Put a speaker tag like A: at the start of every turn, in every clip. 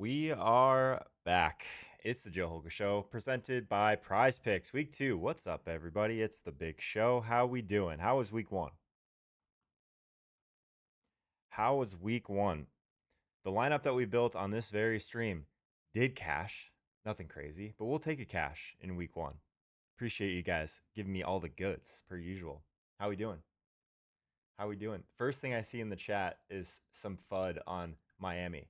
A: We are back. It's the Joe Holger Show, presented by Prize Picks. Week 2. What's up, everybody? It's the big show. How we doing? How was week 1? How was week 1? The lineup that we built on this very stream did cash. Nothing crazy, but we'll take a cash in week 1. Appreciate you guys giving me all the goods, per usual. How we doing? How we doing? First thing I see in the chat is some FUD on Miami.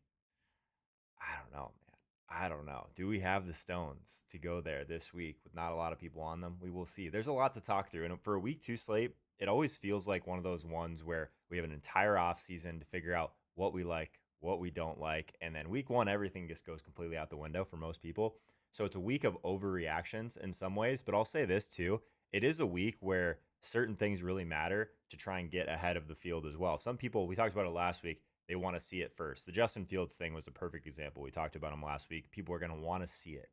A: I don't know, man. I don't know. Do we have the stones to go there this week with not a lot of people on them? We will see. There's a lot to talk through. And for a week 2 slate, it always feels like one of those ones where we have an entire off season to figure out what we like, what we don't like. And then week 1, everything just goes completely out the window for most people. So it's a week of overreactions in some ways. But I'll say this too. It is a week where certain things really matter to try and get ahead of the field as well. Some people, we talked about it last week, they want to see it first. The Justin Fields thing was a perfect example. We talked about him last week. People are going to want to see it.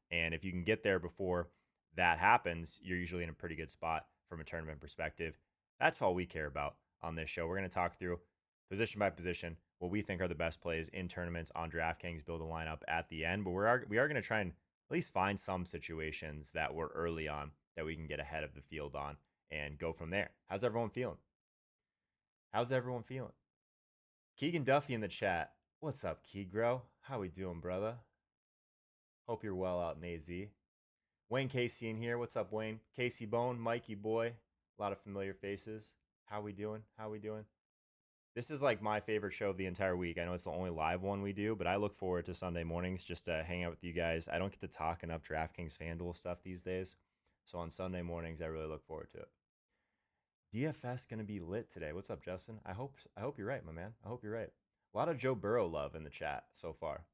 A: And if you can get there before that happens, you're usually in a pretty good spot from a tournament perspective. That's all we care about on this show. We're going to talk through position by position what we think are the best plays in tournaments on DraftKings, build a lineup at the end. But we are going to try and at least find some situations that we're early on that we can get ahead of the field on and go from there. How's everyone feeling? How's everyone feeling? Keegan Duffy in the chat. What's up, Keegro? How we doing, brother? Hope you're well out in AZ. Wayne Casey in here. What's up, Wayne? Casey Bone, Mikey Boy. A lot of familiar faces. How we doing? How we doing? This is like my favorite show of the entire week. I know it's the only live one we do, but I look forward to Sunday mornings just to hang out with you guys. I don't get to talk enough DraftKings FanDuel stuff these days. So on Sunday mornings, I really look forward to it. DFS gonna be lit today. What's up, Justin? I hope you're right, my man. I hope you're right. A lot of Joe Burrow love in the chat so far.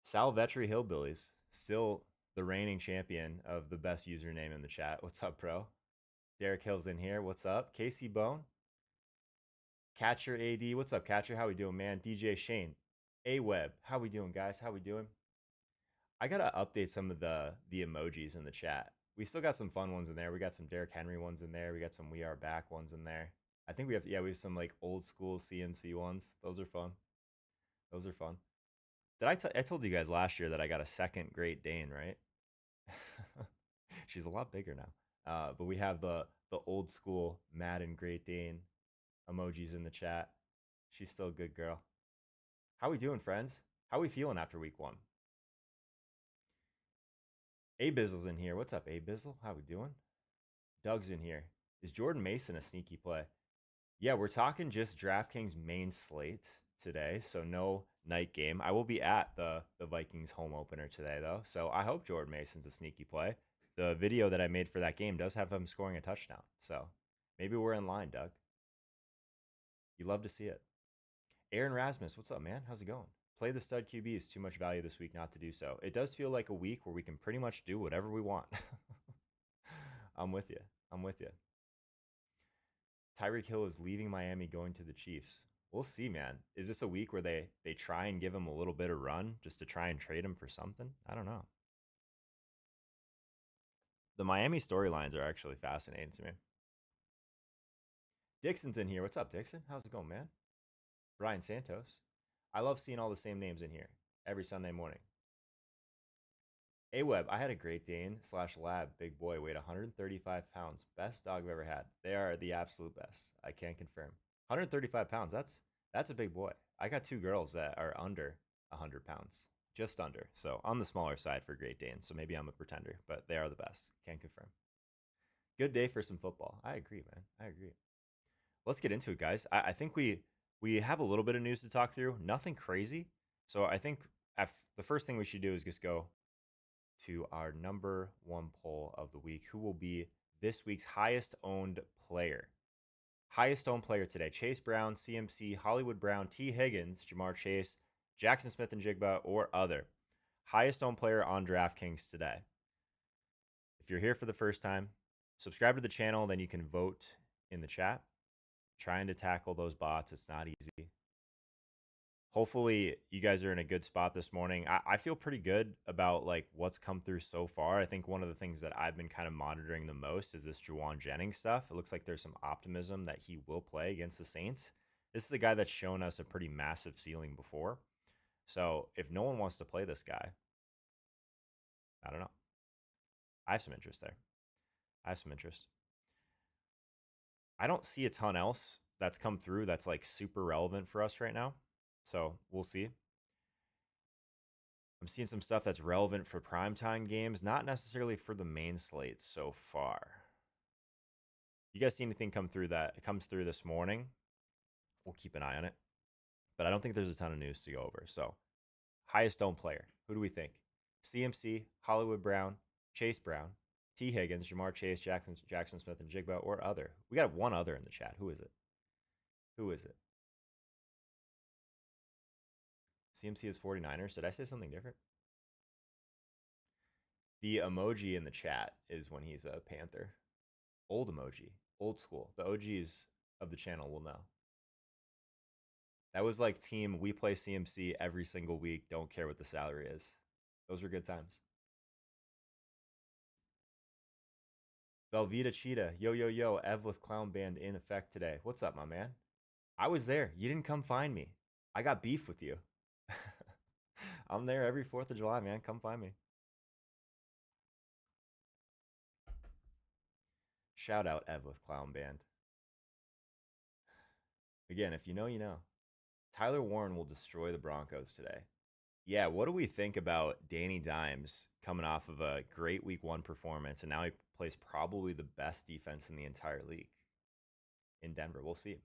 A: Salvetri Hillbillies, still the reigning champion of the best username in the chat. What's up, bro? Derek Hill's in here. What's up? Casey Bone. Catcher AD. What's up, Catcher? How we doing, man? DJ Shane. A-Web. How we doing, guys? How we doing? I gotta update some of the emojis in the chat. We still got some fun ones in there. We got some Derrick Henry ones in there. We got some We Are Back ones in there. I think we have some like old school CMC ones. Those are fun. Those are fun. I told you guys last year that I got a second Great Dane, right? She's a lot bigger now. But we have the old school Madden Great Dane emojis in the chat. She's still a good girl. How we doing, friends? How we feeling after week 1? A Bizzle's in here. What's up, A Bizzle? How we doing? Doug's in here. Is Jordan Mason a sneaky play? Yeah, we're talking just DraftKings main slate today, so no night game. I will be at the Vikings home opener today, though, so I hope Jordan Mason's a sneaky play. The video that I made for that game does have him scoring a touchdown, so maybe we're in line, Doug. You love to see it. Aaron Rasmus, what's up, man? How's it going? Play the stud QB is too much value this week not to do so. It does feel like a week where we can pretty much do whatever we want. I'm with you. I'm with you. Tyreek Hill is leaving Miami, going to the Chiefs. We'll see, man. Is this a week where they try and give him a little bit of run just to try and trade him for something? I don't know. The Miami storylines are actually fascinating to me. Dixon's in here. What's up, Dixon? How's it going, man? Brian Santos. I love seeing all the same names in here every Sunday morning. A-Web, I had a Great Dane / lab, big boy, weighed 135 pounds. Best dog I've ever had. They are the absolute best. I can confirm. 135 pounds, that's a big boy. I got 2 girls that are under 100 pounds. Just under. So on the smaller side for Great Danes. So maybe I'm a pretender, but they are the best. Can confirm. Good day for some football. I agree, man. I agree. Let's get into it, guys. I think we have a little bit of news to talk through. Nothing crazy. So I think the first thing we should do is just go to our number 1 poll of the week. Who will be this week's highest owned player? Highest owned player today: Chase Brown, CMC, Hollywood Brown, T. Higgins, Jamar Chase, Jackson Smith and Jigba, or other. Highest owned player on DraftKings today. If you're here for the first time, subscribe to the channel, then you can vote in the chat. Trying to tackle those bots, it's not easy. Hopefully you guys are in a good spot this morning. I feel pretty good about like what's come through so far. I think one of the things that I've been kind of monitoring the most is this Juwan Jennings stuff. It looks like there's some optimism that he will play against the Saints. This is a guy that's shown us a pretty massive ceiling before. So if no one wants to play this guy, I don't know. I have some interest there. I have some interest. I don't see a ton else that's come through that's like super relevant for us right now. So we'll see. I'm seeing some stuff that's relevant for primetime games, not necessarily for the main slate so far. You guys see anything come through that it comes through this morning? We'll keep an eye on it. But I don't think there's a ton of news to go over. So, highest owned player. Who do we think? CMC, Hollywood Brown, Chase Brown, T. Higgins, Jamar Chase, Jackson Smith, and Jigba, or other. We got one other in the chat. Who is it? Who is it? CMC is 49ers. Did I say something different? The emoji in the chat is when he's a Panther. Old emoji. Old school. The OGs of the channel will know. That was like team, we play CMC every single week. Don't care what the salary is. Those were good times. Velveeta Cheetah. Yo, yo, yo. Evlith Clown Band in effect today. What's up, my man? I was there. You didn't come find me. I got beef with you. I'm there every 4th of July, man. Come find me. Shout out Evlith Clown Band. Again, if you know, you know. Tyler Warren will destroy the Broncos today. Yeah, what do we think about Danny Dimes coming off of a great week 1 performance, and now he plays probably the best defense in the entire league in Denver? We'll see.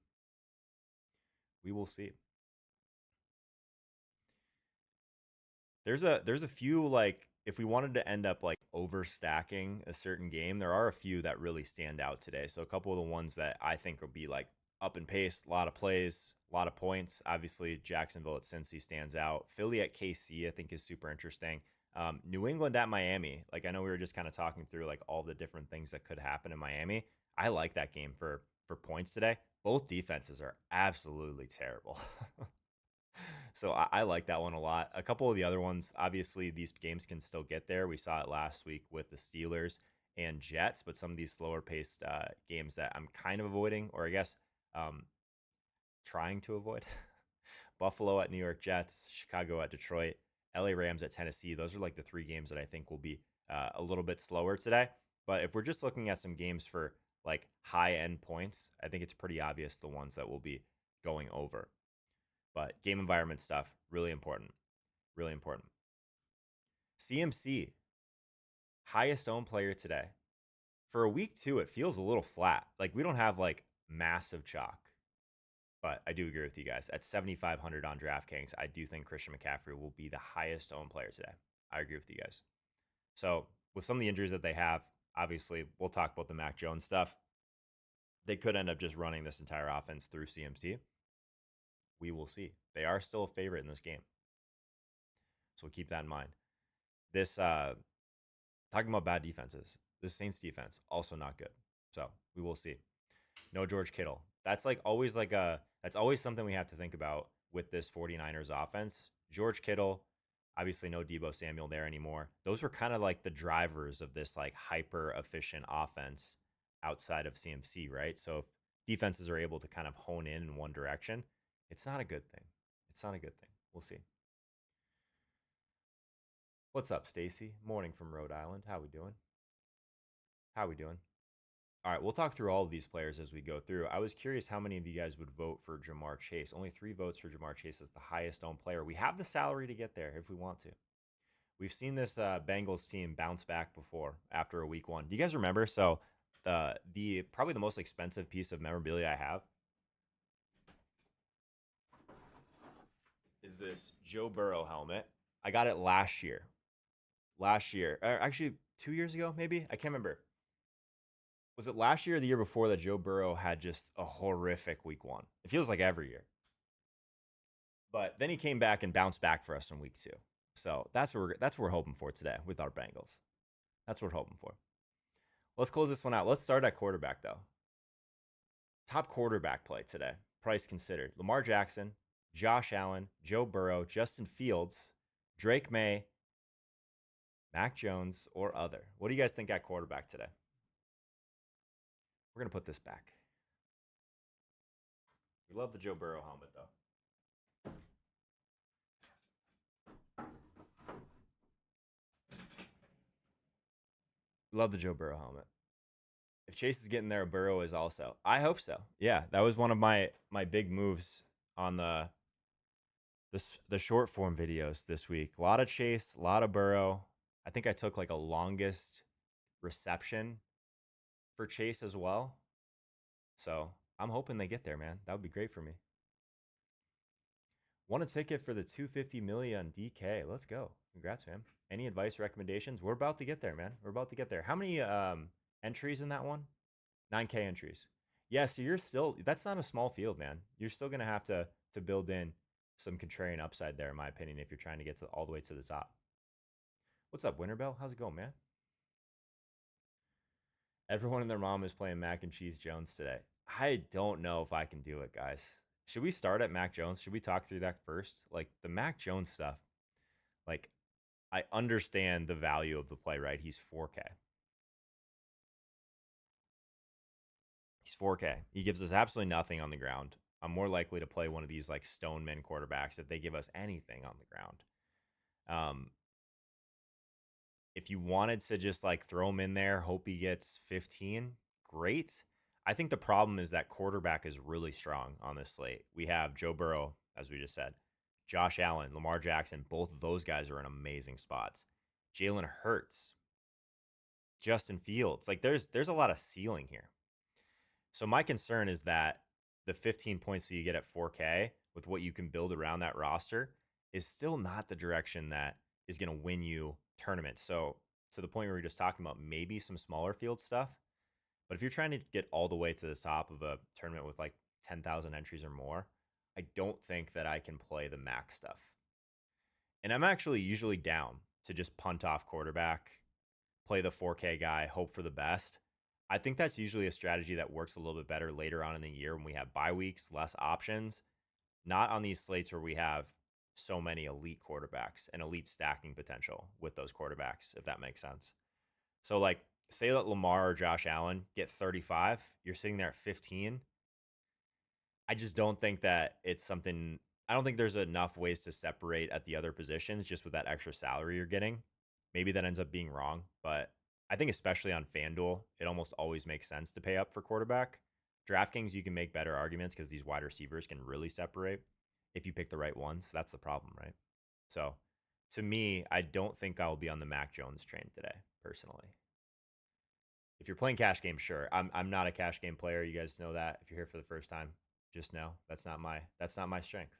A: We will see. There's a few, like, if we wanted to end up like overstacking a certain game, there are a few that really stand out today. So a couple of the ones that I think will be like up and pace, a lot of plays, a lot of points. Obviously, Jacksonville at Cincy stands out. Philly at KC, I think, is super interesting. New England at Miami. Like, I know we were just kind of talking through like all the different things that could happen in Miami. I like that game for points today. Both defenses are absolutely terrible. So I like that one a lot. A couple of the other ones, obviously, these games can still get there. We saw it last week with the Steelers and Jets, but some of these slower paced games that I'm kind of avoiding, or I guess trying to avoid. Buffalo at New York Jets, Chicago at Detroit, LA Rams at Tennessee. Those are like the 3 games that I think will be a little bit slower today. But if we're just looking at some games for like high end points, I think it's pretty obvious the ones that will be going over. But game environment stuff, really important. Really important. CMC, highest owned player today. For a week 2, it feels a little flat. Like, we don't have like massive chalk. But I do agree with you guys. At 7,500 on DraftKings, I do think Christian McCaffrey will be the highest owned player today. I agree with you guys. So with some of the injuries that they have, obviously, we'll talk about the Mac Jones stuff. They could end up just running this entire offense through CMC. We will see. They are still a favorite in this game. So keep that in mind. This, talking about bad defenses, this Saints defense, also not good. So we will see. No George Kittle. That's always something we have to think about with this 49ers offense. George Kittle, obviously no Deebo Samuel there anymore. Those were kind of like the drivers of this like hyper efficient offense outside of CMC, right? So if defenses are able to kind of hone in one direction, it's not a good thing. It's not a good thing. We'll see. What's up, Stacy? Morning from Rhode Island. How we doing? How we doing? All right, we'll talk through all of these players as we go through. I was curious how many of you guys would vote for Jamar Chase. Only 3 votes for Jamar Chase as the highest owned player. We have the salary to get there if we want to. We've seen this Bengals team bounce back before after a week 1. Do you guys remember? So the probably the most expensive piece of memorabilia I have is this Joe Burrow helmet. I got it last year. Actually 2 years ago, maybe. I can't remember. Was it last year or the year before that Joe Burrow had just a horrific week 1? It feels like every year. But then he came back and bounced back for us in week 2. So that's what we're hoping for today with our Bengals. That's what we're hoping for. Let's close this one out. Let's start at quarterback, though. Top quarterback play today, price considered. Lamar Jackson, Josh Allen, Joe Burrow, Justin Fields, Drake May, Mac Jones, or other. What do you guys think at quarterback today? We're going to put this back. We love the Joe Burrow helmet, though. Love the Joe Burrow helmet. If Chase is getting there, Burrow is also. I hope so. Yeah, that was one of my big moves on the short form videos this week. A lot of Chase, a lot of Burrow. I think I took like a longest reception for Chase as well. So I'm hoping they get there, man. That would be great for me. Want a ticket for the 250 million on DK? Let's go. Congrats, man. Any advice, recommendations? We're about to get there, man. We're about to get there. How many entries in that one? 9K entries. Yeah, so you're still, that's not a small field, man. You're still gonna have to build in some contrarian upside there, in my opinion, if you're trying to get to all the way to the top. What's up, Winterbell? How's it going, man? Everyone and their mom is playing Mac and Cheese Jones today. I don't know if I can do it, guys. Should we start at Mac Jones? Should we talk through that first? Like the Mac Jones stuff, like I understand the value of the play, right? He's 4K. He's 4K. He gives us absolutely nothing on the ground. I'm more likely to play one of these like Stoneman quarterbacks if they give us anything on the ground. Um, if you wanted to just like throw him in there, hope he gets 15, great. I think the problem is that quarterback is really strong on this slate. We have Joe Burrow, as we just said, Josh Allen, Lamar Jackson. Both of those guys are in amazing spots. Jalen Hurts, Justin Fields. Like there's a lot of ceiling here. So my concern is that the 15 points that you get at 4K with what you can build around that roster is still not the direction that is going to win you tournaments. So to the point where we were just talking about maybe some smaller field stuff, but if you're trying to get all the way to the top of a tournament with like 10,000 entries or more, I don't think that I can play the max stuff. And I'm actually usually down to just punt off quarterback, play the 4K guy, hope for the best. I think that's usually a strategy that works a little bit better later on in the year when we have bye weeks, less options, not on these slates where we have so many elite quarterbacks and elite stacking potential with those quarterbacks, if that makes sense. So, like, say that Lamar or Josh Allen get 35, you're sitting there at 15. I just don't think that it's something. I don't think there's enough ways to separate at the other positions just with that extra salary you're getting. Maybe that ends up being wrong, but I think especially on FanDuel, it almost always makes sense to pay up for quarterback. DraftKings, you can make better arguments because these wide receivers can really separate if you pick the right ones. That's the problem, right? So, to me, I don't think I'll be on the Mac Jones train today, personally. If you're playing cash games, sure. I'm not a cash game player. You guys know that. If you're here for the first time, just know that's not my strength.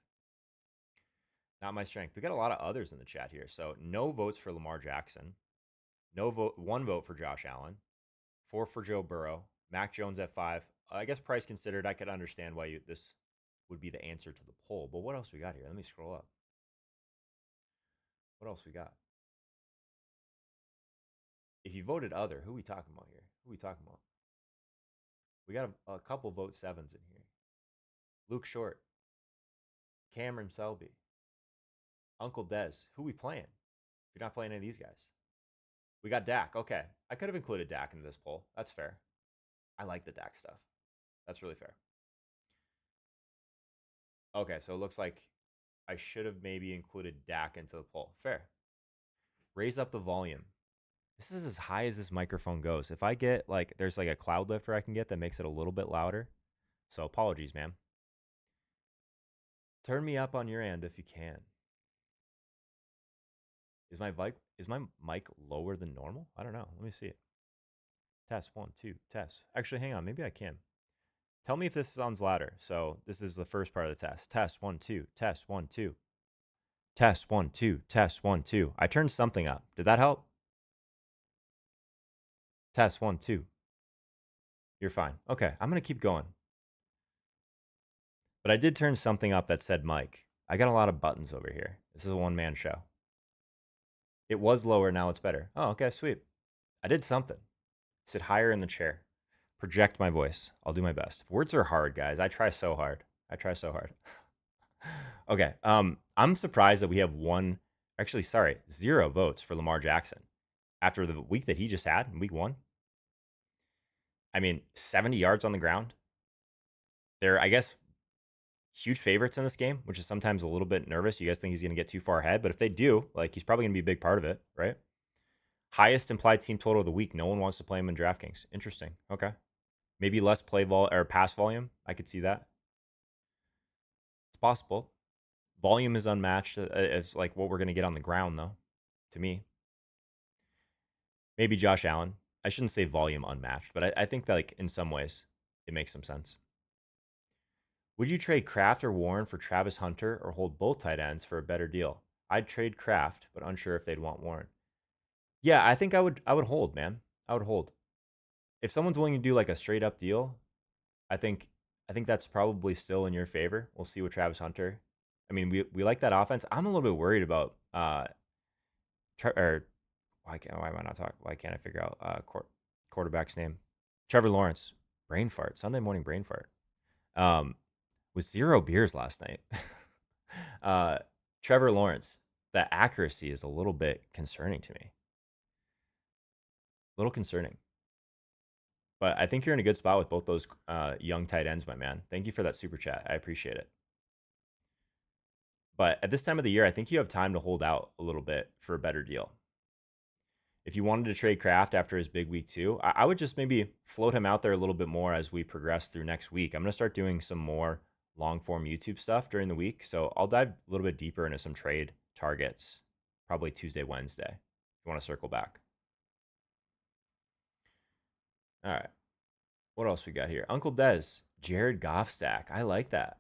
A: Not my strength. We got a lot of others in the chat here. So no votes for Lamar Jackson. No vote. One vote for Josh Allen. 4 for Joe Burrow. Mac Jones at 5. I guess price considered, I could understand why this would be the answer to the poll. But what else we got here? Let me scroll up. What else we got? If you voted other, who we talking about here? Who we talking about? We got a couple vote 7s in here. Luke Short, Cameron Selby, Uncle Dez. Who we playing? If you're not playing any of these guys. We got Dak. Okay. I could have included Dak into this poll. That's fair. I like the Dak stuff. That's really fair. Okay, so it looks like I should have maybe included Dak into the poll. Fair. Raise up the volume. This is as high as this microphone goes. If I get like, there's like a cloud lifter I can get that makes it a little bit louder. So apologies, man. Turn me up on your end if you can. Is my mic lower than normal? I don't know. Let me see it. Test 1, 2, test. Actually, hang on. Maybe I can. Tell me if this sounds louder. So this is the first part of the test. Test 1, 2, test 1, 2. Test 1, 2, test 1, 2. I turned something up. Did that help? Test 1, 2. You're fine. Okay, I'm going to keep going. But I did turn something up that said mic. I got a lot of buttons over here. This is a one-man show. It was lower, now it's better. Oh, okay, sweet. I did something. Sit higher in the chair. Project my voice. I'll do my best. Words are hard, guys. I try so hard. Okay. I'm surprised that we have zero votes for Lamar Jackson after the week that he just had in week 1. I mean, 70 yards on the ground. They're, I guess, huge favorites in this game, which is sometimes a little bit nervous. You guys think he's going to get too far ahead, but if they do, like, he's probably going to be a big part of it, right? Highest implied team total of the week. No one wants to play him in DraftKings. Interesting. Okay. Maybe less play vol or pass volume. I could see that. It's possible. Volume is unmatched. It's like what we're going to get on the ground, though, to me. Maybe Josh Allen. I shouldn't say volume unmatched, but I think that, like, in some ways it makes some sense. Would you trade Kraft or Warren for Travis Hunter or hold both tight ends for a better deal? I'd trade Kraft, but unsure if they'd want Warren. Yeah, I think I would hold, man. I would hold. If someone's willing to do like a straight up deal, I think that's probably still in your favor. We'll see with Travis Hunter. I mean, we like that offense. I'm a little bit worried about or why am I not talking? Why can't I figure out quarterback's name? Trevor Lawrence. Brain fart. Sunday morning brain fart. With 0 beers last night. Trevor Lawrence. The accuracy is a little bit concerning to me. A little concerning. But I think you're in a good spot with both those young tight ends, my man. Thank you for that super chat. I appreciate it. But at this time of the year, I think you have time to hold out a little bit for a better deal. If you wanted to trade Kraft after his big week 2, I would just maybe float him out there a little bit more as we progress through next week. I'm going to start doing some more long form YouTube stuff during the week. So I'll dive a little bit deeper into some trade targets, probably Tuesday, Wednesday, if you want to circle back. All right. What else we got here? Uncle Dez, Jared Goff stack. I like that.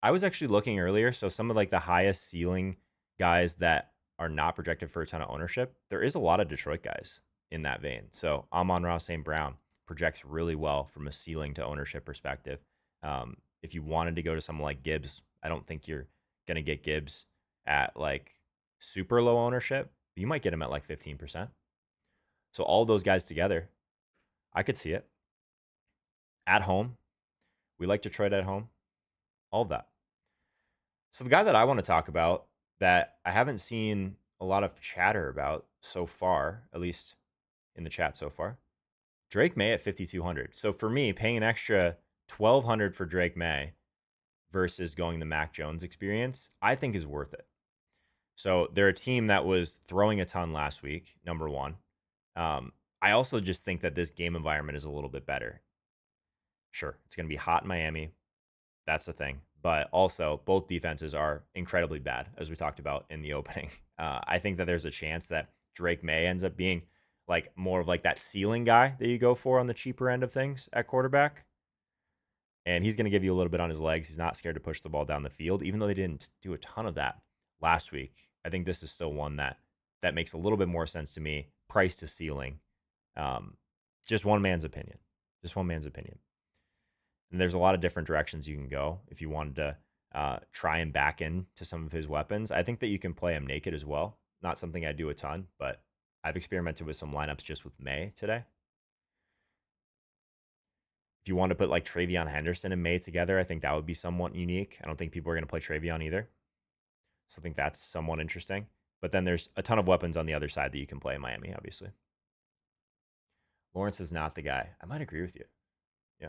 A: I was actually looking earlier. So some of like the highest ceiling guys that are not projected for a ton of ownership, there is a lot of Detroit guys in that vein. So Amon-Ra St. Brown projects really well from a ceiling to ownership perspective. If you wanted to go to someone like Gibbs, I don't think you're going to get Gibbs at like super low ownership. You might get him at like 15%. So all those guys together, I could see it. At home, we like Detroit at home, all of that. So the guy that I want to talk about that I haven't seen a lot of chatter about so far, at least in the chat so far, Drake May at 5,200. So for me, paying an extra 1,200 for Drake May versus going the Mac Jones experience, I think is worth it. So they're a team that was throwing a ton last week, number one. I also just think that this game environment is a little bit better. Sure, it's going to be hot in Miami. That's the thing. But also, both defenses are incredibly bad, as we talked about in the opening. I think that there's a chance that Drake May ends up being like more of like that ceiling guy that you go for on the cheaper end of things at quarterback. And he's going to give you a little bit on his legs. He's not scared to push the ball down the field, even though they didn't do a ton of that last week. I think this is still one that makes a little bit more sense to me, price to ceiling. Just one man's opinion. Just one man's opinion. And there's a lot of different directions you can go if you wanted to try and back into some of his weapons. I think that you can play him naked as well. Not something I do a ton, but I've experimented with some lineups just with May today. If you want to put like Travion Henderson and May together, I think that would be somewhat unique. I don't think people are going to play Travion either. So I think that's somewhat interesting. But then there's a ton of weapons on the other side that you can play in Miami, obviously. Lawrence is not the guy. I might agree with you. Yeah.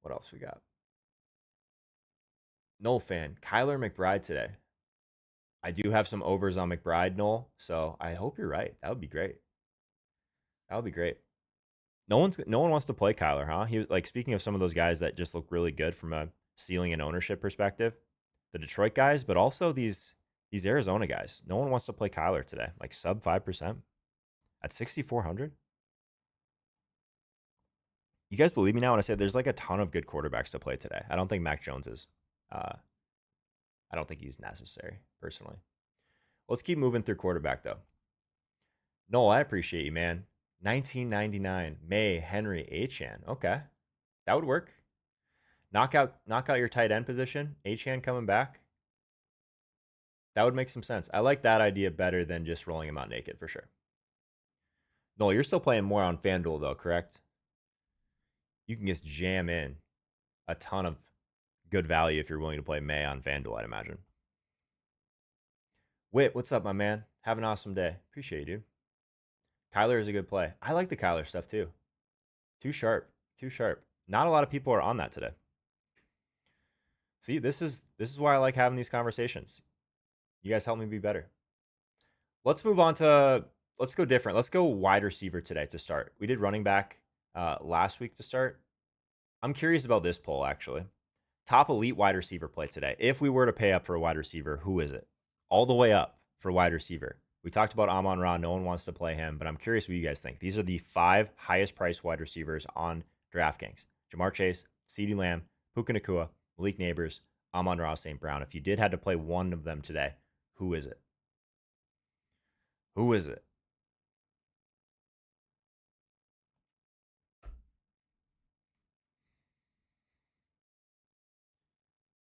A: What else we got? Noel fan, Kyler McBride today. I do have some overs on McBride, Noel, so I hope you're right. That would be great. That would be great. No one wants to play Kyler, huh? He was like, speaking of some of those guys that just look really good from a ceiling and ownership perspective, the Detroit guys, but also these Arizona guys. No one wants to play Kyler today. Like sub 5% at 6,400. You guys believe me now when I say there's like a ton of good quarterbacks to play today. I don't think Mac Jones is. I don't think he's necessary, personally. Let's keep moving through quarterback, though. Noel, I appreciate you, man. 1999, May, Henry, Achane. Okay. That would work. Knock out your tight end position. Achane coming back. That would make some sense. I like that idea better than just rolling him out naked, for sure. Noel, you're still playing more on FanDuel, though, correct? You can just jam in a ton of good value if you're willing to play May on FanDuel, I'd imagine. Whit, what's up, my man? Have an awesome day. Appreciate you, dude. Kyler is a good play. I like the Kyler stuff too. Too sharp. Too sharp. Not a lot of people are on that today. See, this is why I like having these conversations. You guys help me be better. Let's move on to, let's go different. Let's go wide receiver today to start. We did running back last week to start. I'm curious about this poll, actually. Top elite wide receiver play today. If we were to pay up for a wide receiver, who is it? All the way up for wide receiver. We talked about Amon-Ra. No one wants to play him, but I'm curious what you guys think. These are the 5 highest priced wide receivers on DraftKings. Jamar Chase, CeeDee Lamb, Puka Nacua, Malik Neighbors, Amon-Ra, St. Brown. If you did had to play one of them today, who is it? Who is it?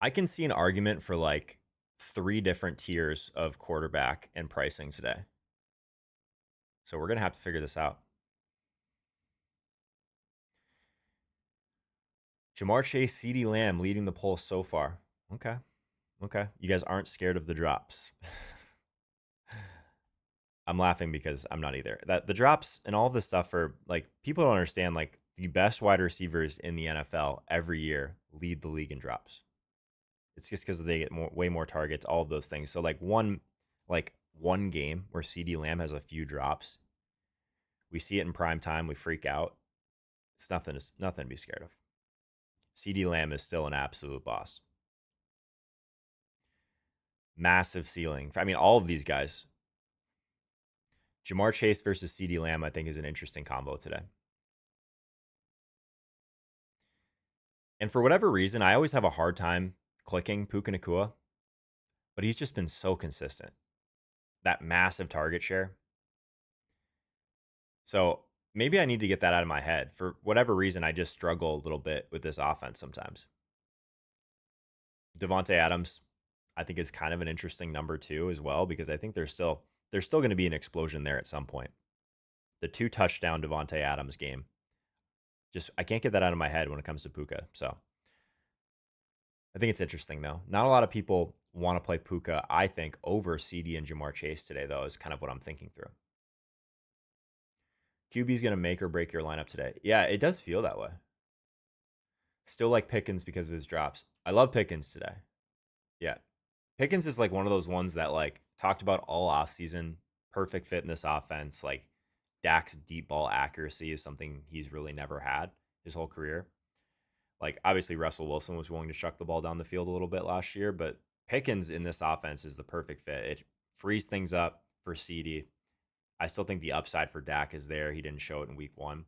A: I can see an argument for like 3 different tiers of quarterback and pricing today. So we're going to have to figure this out. Jamar Chase, CeeDee Lamb leading the poll so far. Okay. Okay. You guys aren't scared of the drops. I'm laughing because I'm not either. That the drops and all this stuff are like, people don't understand, like the best wide receivers in the NFL every year lead the league in drops. It's just because they get way more targets, all of those things. So one game where CeeDee Lamb has a few drops, we see it in prime time, we freak out. It's nothing to be scared of. CeeDee Lamb is still an absolute boss. Massive ceiling. I mean, all of these guys. Jamar Chase versus CeeDee Lamb, I think, is an interesting combo today. And for whatever reason, I always have a hard time clicking Puka Nacua, but he's just been so consistent. That massive target share. So maybe I need to get that out of my head. For whatever reason, I just struggle a little bit with this offense sometimes. Devontae Adams, I think, is kind of an interesting number 2 as well, because I think there's still going to be an explosion there at some point. The 2 touchdown Devontae Adams game. Just, I can't get that out of my head when it comes to Puka. So I think it's interesting, though. Not a lot of people want to play Puka, I think, over CD and Jamar Chase today, though, is kind of what I'm thinking through. QB is going to make or break your lineup today. Yeah, it does feel that way. Still like Pickens because of his drops. I love Pickens today. Yeah. Pickens is like one of those ones that like talked about all offseason. Perfect fit in this offense. Like Dak's deep ball accuracy is something he's really never had his whole career. Like obviously Russell Wilson was willing to shuck the ball down the field a little bit last year, but Pickens in this offense is the perfect fit. It frees things up for CD. I still think the upside for Dak is there. He didn't show it in week 1.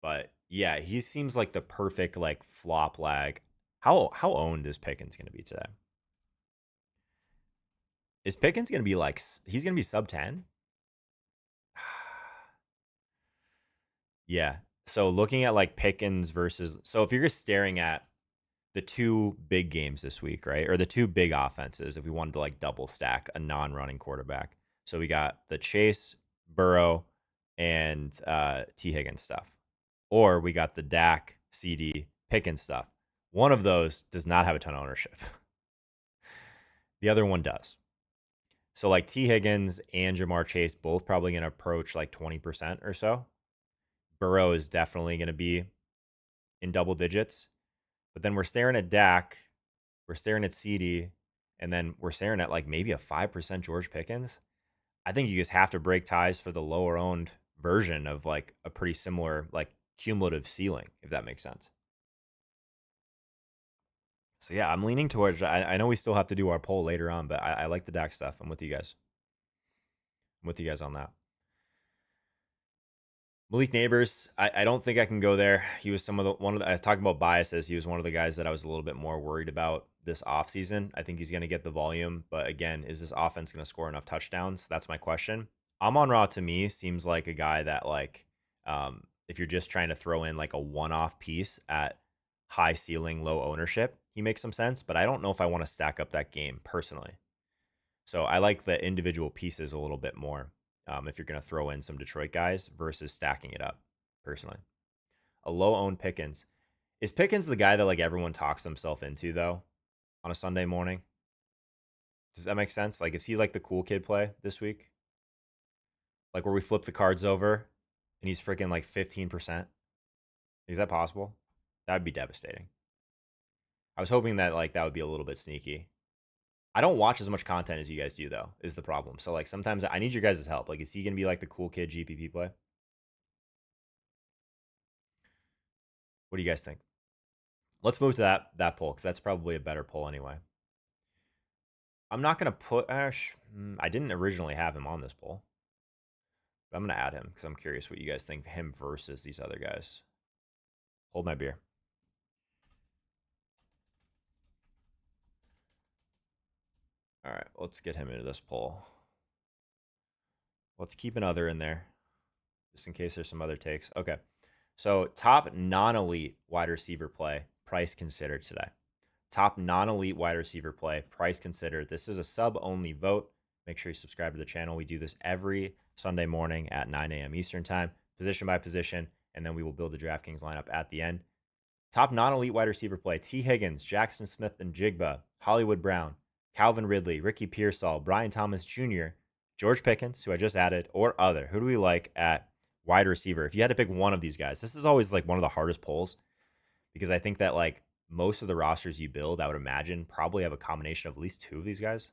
A: But yeah, he seems like the perfect like flop lag. How owned is Pickens going to be today? Is Pickens going to be like, he's going to be sub 10? Yeah. So looking at like Pickens versus, so if you're just staring at the 2 big games this week, right? Or the 2 big offenses, if we wanted to like double stack a non-running quarterback. So we got the Chase, Burrow, and T. Higgins stuff. Or we got the Dak, CD, Pickens stuff. One of those does not have a ton of ownership. The other one does. So like T. Higgins and Jamar Chase both probably going to approach like 20% or so. Burrow is definitely going to be in double digits. But then we're staring at Dak, we're staring at CD, and then we're staring at like maybe a 5% George Pickens. I think you just have to break ties for the lower owned version of like a pretty similar like cumulative ceiling, if that makes sense. So yeah, I'm leaning towards. I know we still have to do our poll later on, but I like the Dak stuff. I'm with you guys. I'm with you guys on that. Malik Neighbors, I don't think I can go there. He was I was talking about biases. He was one of the guys that I was a little bit more worried about this offseason. I think he's going to get the volume, but again, is this offense going to score enough touchdowns? That's my question. Amon-Ra to me seems like a guy that like, if you're just trying to throw in like a one-off piece at high ceiling, low ownership, he makes some sense, but I don't know if I want to stack up that game personally. So I like the individual pieces a little bit more. If you're going to throw in some Detroit guys versus stacking it up, personally. A low owned Pickens. Is Pickens the guy that like everyone talks himself into though on a Sunday morning? Does that make sense? Like, is he like the cool kid play this week? Like where we flip the cards over and he's freaking like 15%? Is that possible? That would be devastating. I was hoping that like that would be a little bit sneaky. I don't watch as much content as you guys do, though, is the problem. So, like, sometimes I need your guys' help. Like, is he going to be like the cool kid GPP play? What do you guys think? Let's move to that poll because that's probably a better poll anyway. I'm not going to put Ash. I didn't originally have him on this poll. But I'm going to add him because I'm curious what you guys think of him versus these other guys. Hold my beer. All right, let's get him into this poll. Let's keep another in there just in case there's some other takes. Okay. So, top non-elite wide receiver play, price considered today. Top non-elite wide receiver play, price considered. This is a sub-only vote. Make sure you subscribe to the channel. We do this every Sunday morning at 9 a.m. Eastern time, position by position, and then we will build the DraftKings lineup at the end. Top non-elite wide receiver play, T. Higgins, Jackson Smith and Jigba, Hollywood Brown, Calvin Ridley, Ricky Pearsall, Brian Thomas Jr., George Pickens, who I just added, or other. Who do we like at wide receiver? If you had to pick one of these guys, this is always like one of the hardest polls because I think that like most of the rosters you build, I would imagine, probably have a combination of at least two of these guys.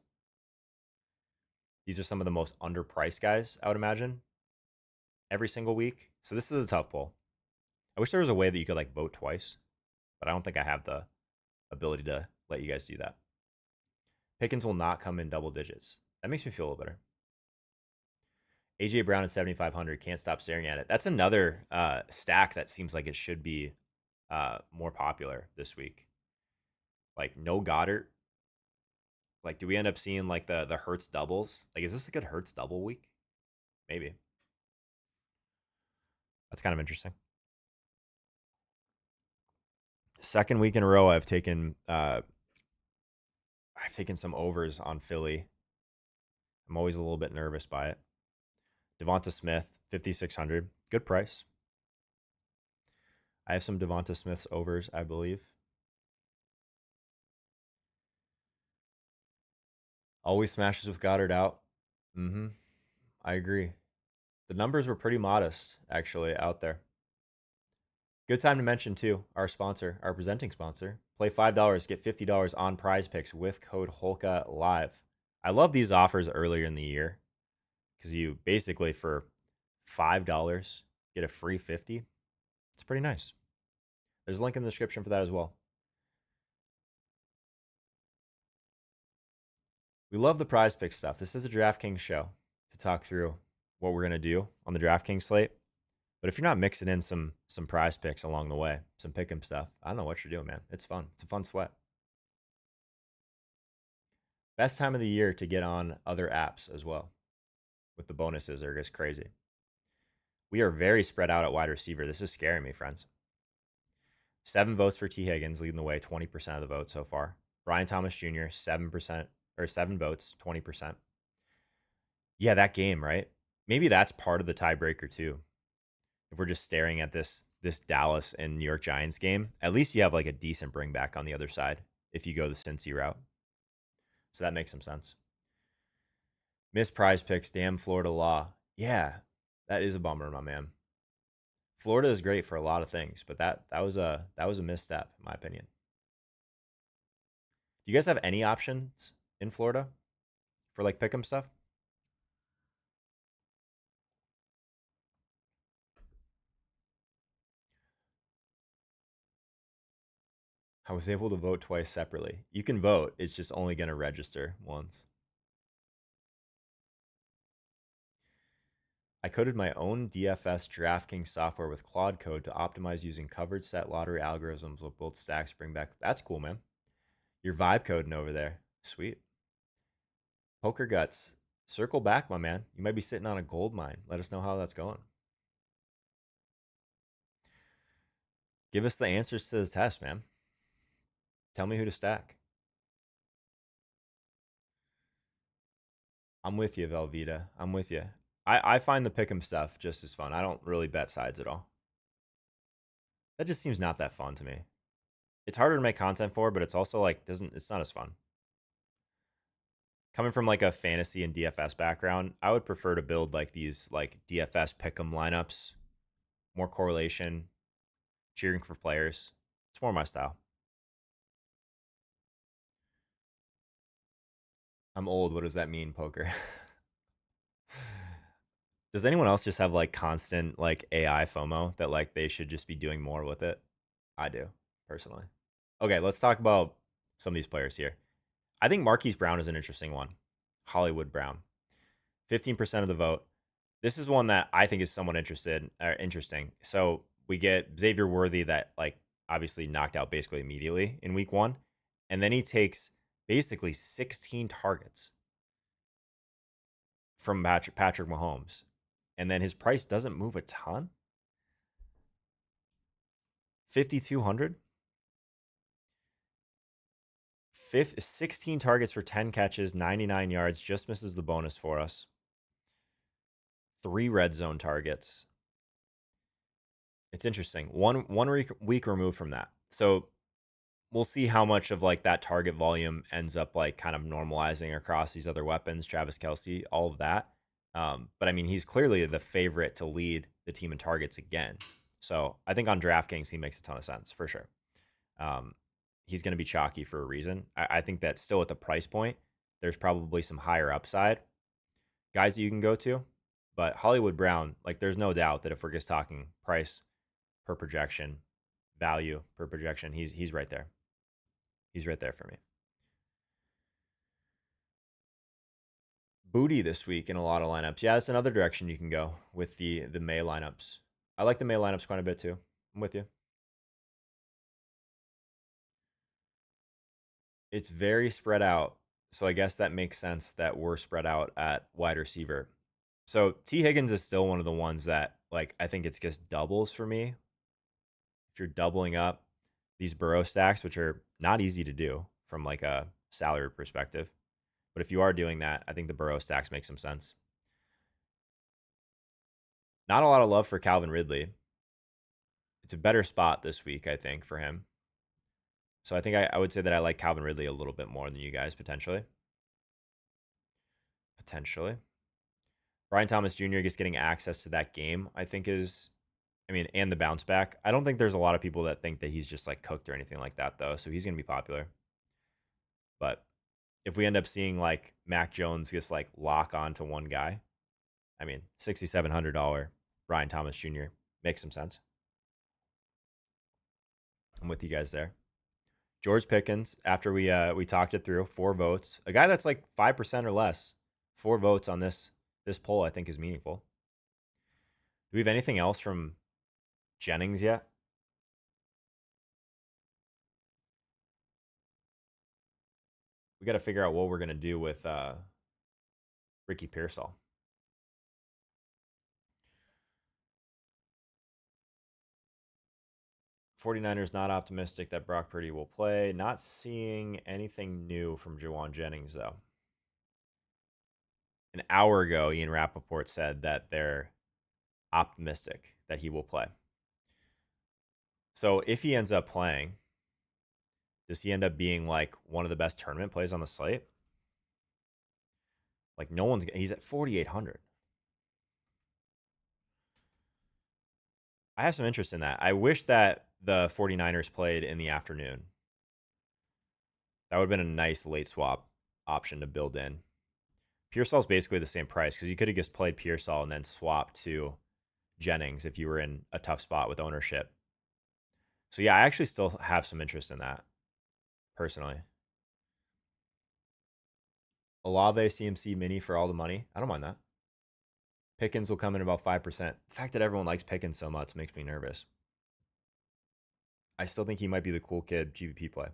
A: These are some of the most underpriced guys, I would imagine, every single week. So this is a tough poll. I wish there was a way that you could like vote twice, but I don't think I have the ability to let you guys do that. Pickens will not come in double digits. That makes me feel a little better. AJ Brown at 7,500. Can't stop staring at it. That's another stack that seems like it should be more popular this week. Like no Goddard. Like, do we end up seeing like the Hurts doubles? Like, is this a good Hurts double week? Maybe. That's kind of interesting. Second week in a row, I've taken some overs on Philly. I'm always a little bit nervous by it. Devonta Smith, 5,600. Good price. I have some Devonta Smith's overs, I believe. Always smashes with Goddard out. I agree. The numbers were pretty modest, actually, out there. Good time to mention, too, our sponsor, our presenting sponsor. Play $5, get $50 on prize picks with code HOLKA Live. I love these offers earlier in the year because you basically, for $5, get a free 50. It's pretty nice. There's a link in the description for that as well. We love the prize pick stuff. This is a DraftKings show to talk through what we're going to do on the DraftKings slate. But if you're not mixing in some prize picks along the way, some pick'em stuff, I don't know what you're doing, man. It's fun. It's a fun sweat. Best time of the year to get on other apps as well. With the bonuses, they're just crazy. We are very spread out at wide receiver. This is scaring me, friends. 7 votes for T. Higgins, leading the way, 20% of the vote so far. Brian Thomas Jr., 7% or 7 votes, 20%. Yeah, that game, right? Maybe that's part of the tiebreaker too. If we're just staring at this Dallas and New York Giants game, at least you have like a decent bring back on the other side if you go the Cincy route. So that makes some sense. Missed prize picks, damn Florida law. Yeah, that is a bummer, my man. Florida is great for a lot of things, but that was a misstep in my opinion. Do you guys have any options in Florida for like pick'em stuff? I was able to vote twice separately. You can vote, it's just only going to register once. I coded my own DFS DraftKings software with Claude Code to optimize using covered set lottery algorithms with both stacks bring back. That's cool, man. You're vibe coding over there. Sweet. Poker Guts. Circle back, my man. You might be sitting on a gold mine. Let us know how that's going. Give us the answers to the test, man. Tell me who to stack. I'm with you, Velveeta. I'm with you. I find the pick'em stuff just as fun. I don't really bet sides at all. That just seems not that fun to me. It's harder to make content for, but it's also like it's not as fun. Coming from like a fantasy and DFS background, I would prefer to build like these like DFS pick'em lineups, more correlation, cheering for players. It's more my style. I'm old. What does that mean, poker? Does anyone else just have like constant like AI FOMO that like they should just be doing more with it? I do, personally. Okay, let's talk about some of these players here. I think Marquise Brown is an interesting one. Hollywood Brown. 15% of the vote. This is one that I think is somewhat interesting. So we get Xavier Worthy that like obviously knocked out basically immediately in week 1. And then he takes basically 16 targets from Patrick Mahomes. And then his price doesn't move a ton. 5,200. 16 targets for 10 catches, 99 yards, just misses the bonus for us. 3 red zone targets. It's interesting. One week removed from that. So we'll see how much of like that target volume ends up like kind of normalizing across these other weapons, Travis Kelce, all of that. But I mean, he's clearly the favorite to lead the team in targets again. So I think on DraftKings, he makes a ton of sense for sure. He's going to be chalky for a reason. I think that still at the price point, there's probably some higher upside guys that you can go to. But Hollywood Brown, like there's no doubt that if we're just talking price per projection, value per projection, he's right there. He's right there for me. Booty this week in a lot of lineups. Yeah, that's another direction you can go with the May lineups. I like the May lineups quite a bit too. I'm with you. It's very spread out. So I guess that makes sense that we're spread out at wide receiver. So T. Higgins is still one of the ones that like I think it's just doubles for me. If you're doubling up these Burrow stacks, which are not easy to do from like a salary perspective, but if you are doing that, I think the Burrow stacks make some sense. Not a lot of love for Calvin Ridley. It's a better spot this week, I think, for him. So I think I would say that I like Calvin Ridley a little bit more than you guys potentially. Potentially. Brian Thomas Jr. just getting access to that game, I think is, I mean, and the bounce back. I don't think there's a lot of people that think that he's just like cooked or anything like that, though. So he's going to be popular. But if we end up seeing like Mac Jones just like lock on to one guy, I mean, $6,700 Brian Thomas Jr. makes some sense. I'm with you guys there. George Pickens, after we talked it through, 4 votes. A guy that's like 5% or less. 4 votes on this poll, I think, is meaningful. Do we have anything else from Jennings yet? We got to figure out what we're gonna do with Ricky Pearsall. 49ers not optimistic that Brock Purdy will play. Not seeing anything new from Jawan Jennings, though. An hour ago, Ian Rappaport said that they're optimistic that he will play. So if he ends up playing, does he end up being like one of the best tournament plays on the slate? Like he's at 4,800. I have some interest in that. I wish that the 49ers played in the afternoon. That would have been a nice late swap option to build in. Pearsall's basically the same price because you could have just played Pearsall and then swapped to Jennings if you were in a tough spot with ownership. So yeah, I actually still have some interest in that, personally. Olave CMC mini for all the money. I don't mind that. Pickens will come in about 5%. The fact that everyone likes Pickens so much makes me nervous. I still think he might be the cool kid GVP play.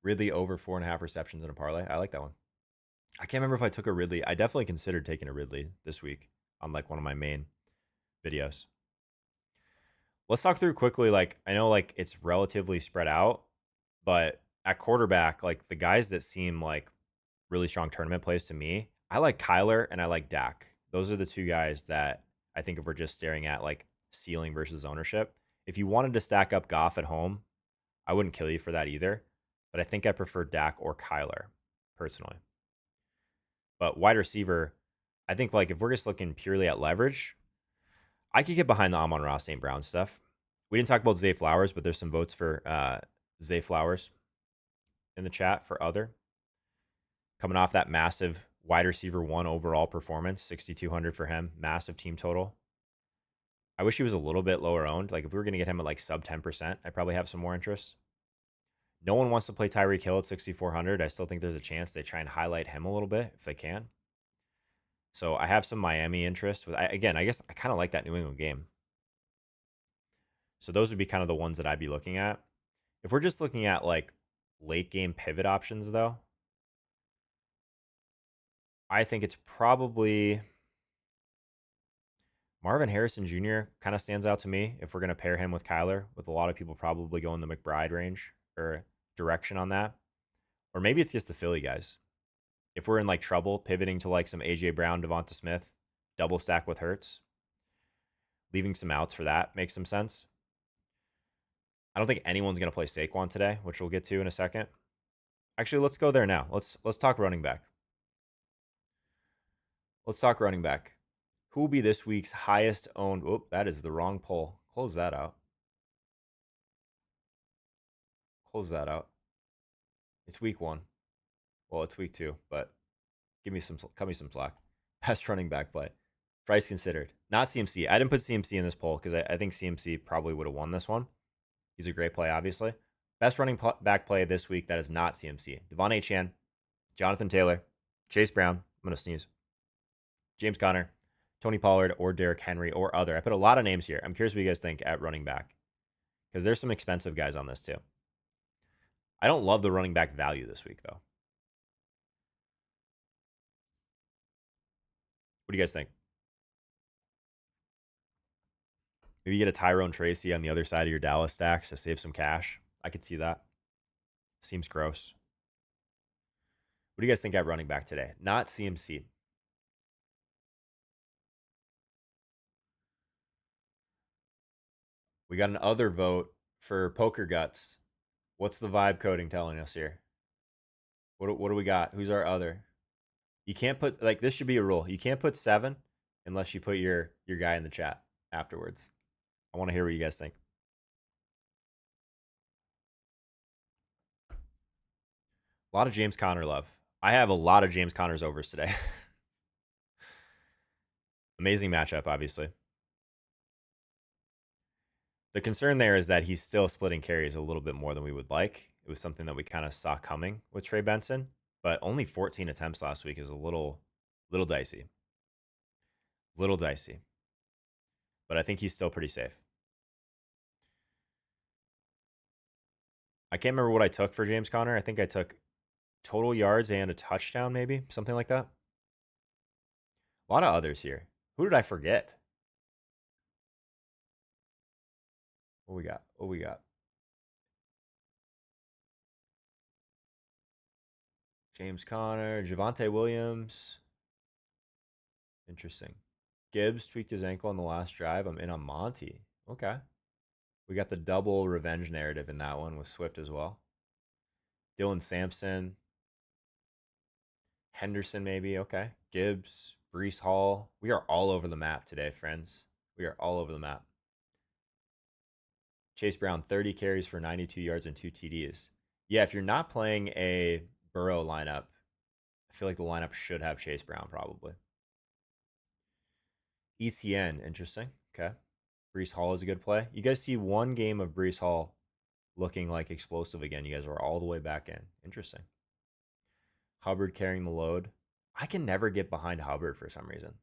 A: Ridley over 4.5 receptions in a parlay. I like that one. I can't remember if I took a Ridley. I definitely considered taking a Ridley this week on like one of my main videos. Let's talk through quickly. Like, I know like it's relatively spread out, but at quarterback, like the guys that seem like really strong tournament plays to me, I like Kyler and I like Dak. Those are the 2 guys that I think if we're just staring at like ceiling versus ownership. If you wanted to stack up Goff at home, I wouldn't kill you for that either. But I think I prefer Dak or Kyler personally. But wide receiver, I think like if we're just looking purely at leverage, I could get behind the Amon-Ra St. Brown stuff. We didn't talk about Zay Flowers, but there's some votes for Zay Flowers in the chat for other. Coming off that massive wide receiver 1 overall performance, 6,200 for him, massive team total. I wish he was a little bit lower owned. Like if we were going to get him at like sub 10%, I'd probably have some more interest. No one wants to play Tyreek Hill at 6,400. I still think there's a chance they try and highlight him a little bit if they can. So I have some Miami interest. Again, I guess I kind of like that New England game. So those would be kind of the ones that I'd be looking at. If we're just looking at like late game pivot options, though, I think it's probably Marvin Harrison Jr. kind of stands out to me if we're going to pair him with Kyler, with a lot of people probably going the McBride range or direction on that. Or maybe it's just the Philly guys. If we're in like trouble, pivoting to like some AJ Brown, Devonta Smith, double stack with Hurts, leaving some outs for that makes some sense. I don't think anyone's going to play Saquon today, which we'll get to in a second. Actually, let's go there now. Let's talk running back. Let's talk running back. Who will be this week's highest owned? Oh, that is the wrong poll. Close that out. Close that out. It's week 1. Well, it's week 2, but cut me some slack. Best running back play. Price considered. Not CMC. I didn't put CMC in this poll because I think CMC probably would have won this one. He's a great play, obviously. Best running back play this week that is not CMC. Devon Achane, Jonathan Taylor, Chase Brown. I'm going to sneeze. James Conner, Tony Pollard, or Derrick Henry, or other. I put a lot of names here. I'm curious what you guys think at running back because there's some expensive guys on this too. I don't love the running back value this week, though. What do you guys think? Maybe you get a Tyrone Tracy on the other side of your Dallas stacks to save some cash. I could see that. Seems gross. What do you guys think at running back today? Not CMC. We got an other vote for Poker Guts. What's the vibe coding telling us here? What do we got? Who's our other? You can't put like this should be a rule. You can't put 7 unless you put your guy in the chat afterwards. I want to hear what you guys think. A lot of James Conner love. I have a lot of James Conner's overs today. Amazing matchup, obviously. The concern there is that he's still splitting carries a little bit more than we would like. It was something that we kind of saw coming with Trey Benson, but only 14 attempts last week is a little dicey. Little dicey. But I think he's still pretty safe. I can't remember what I took for James Conner. I think I took total yards and a touchdown, maybe something like that. A lot of others here. Who did I forget? What we got? What we got? James Conner, Javonte Williams. Interesting. Gibbs tweaked his ankle on the last drive. I'm in on Monty. Okay. We got the double revenge narrative in that one with Swift as well. Dylan Sampson. Henderson, maybe. Okay. Gibbs, Breece Hall. We are all over the map today, friends. We are all over the map. Chase Brown, 30 carries for 92 yards and 2 TDs. Yeah, if you're not playing a Burrow lineup, I feel like the lineup should have Chase Brown probably. ETN, interesting. Okay. Breece Hall is a good play. You guys see one game of Breece Hall looking like explosive again. You guys are all the way back in. Interesting. Hubbard carrying the load. I can never get behind Hubbard for some reason.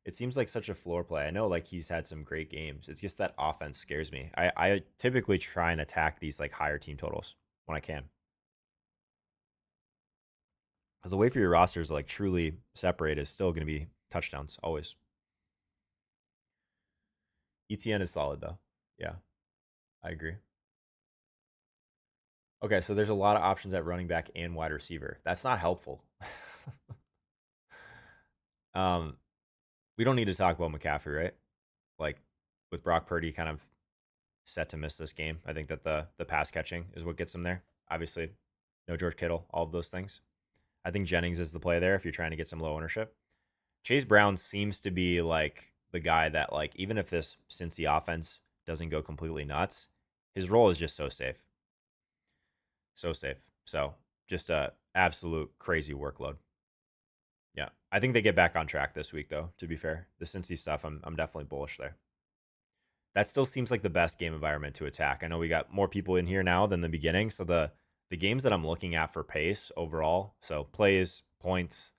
A: It seems like such a floor play. I know like he's had some great games. It's just that offense scares me. I typically try and attack these like higher team totals when I can. Because the way for your rosters to like truly separate is still going to be touchdowns, always. ETN is solid though. Yeah, I agree. Okay, so there's a lot of options at running back and wide receiver. That's not helpful. We don't need to talk about McCaffrey, right? Like with Brock Purdy kind of set to miss this game. I think that the pass catching is what gets him there. Obviously, no George Kittle, all of those things. I think Jennings is the play there if you're trying to get some low ownership. Chase Brown seems to be like the guy that like even if this Cincy offense doesn't go completely nuts, his role is just so safe. So safe. So just a absolute crazy workload. Yeah, I think they get back on track this week, though. To be fair, the Cincy stuff, I'm definitely bullish there. That still seems like the best game environment to attack. I know we got more people in here now than the beginning, so the games that I'm looking at for pace overall, so plays, points,